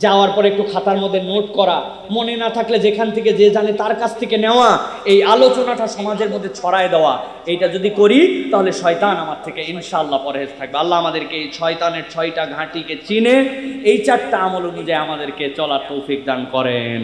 যাওয়ার পরে একটু খাতার মধ্যে নোট করা, মনে না থাকলে যেখান থেকে যে জানে তার কাছ থেকে নেওয়া, এই আলোচনাটা সমাজের মধ্যে ছড়ায় দেওয়া। এইটা যদি করি তাহলে শয়তান আমার থেকে ইনশাআল্লাহ পরহেজ থাকবে। আল্লাহ আমাদেরকে এই শয়তানের 6টা ঘাঁটিকে চিনে এই 4টা আমল অনুযায়ী আমাদেরকে চলার তৌফিক দান করেন।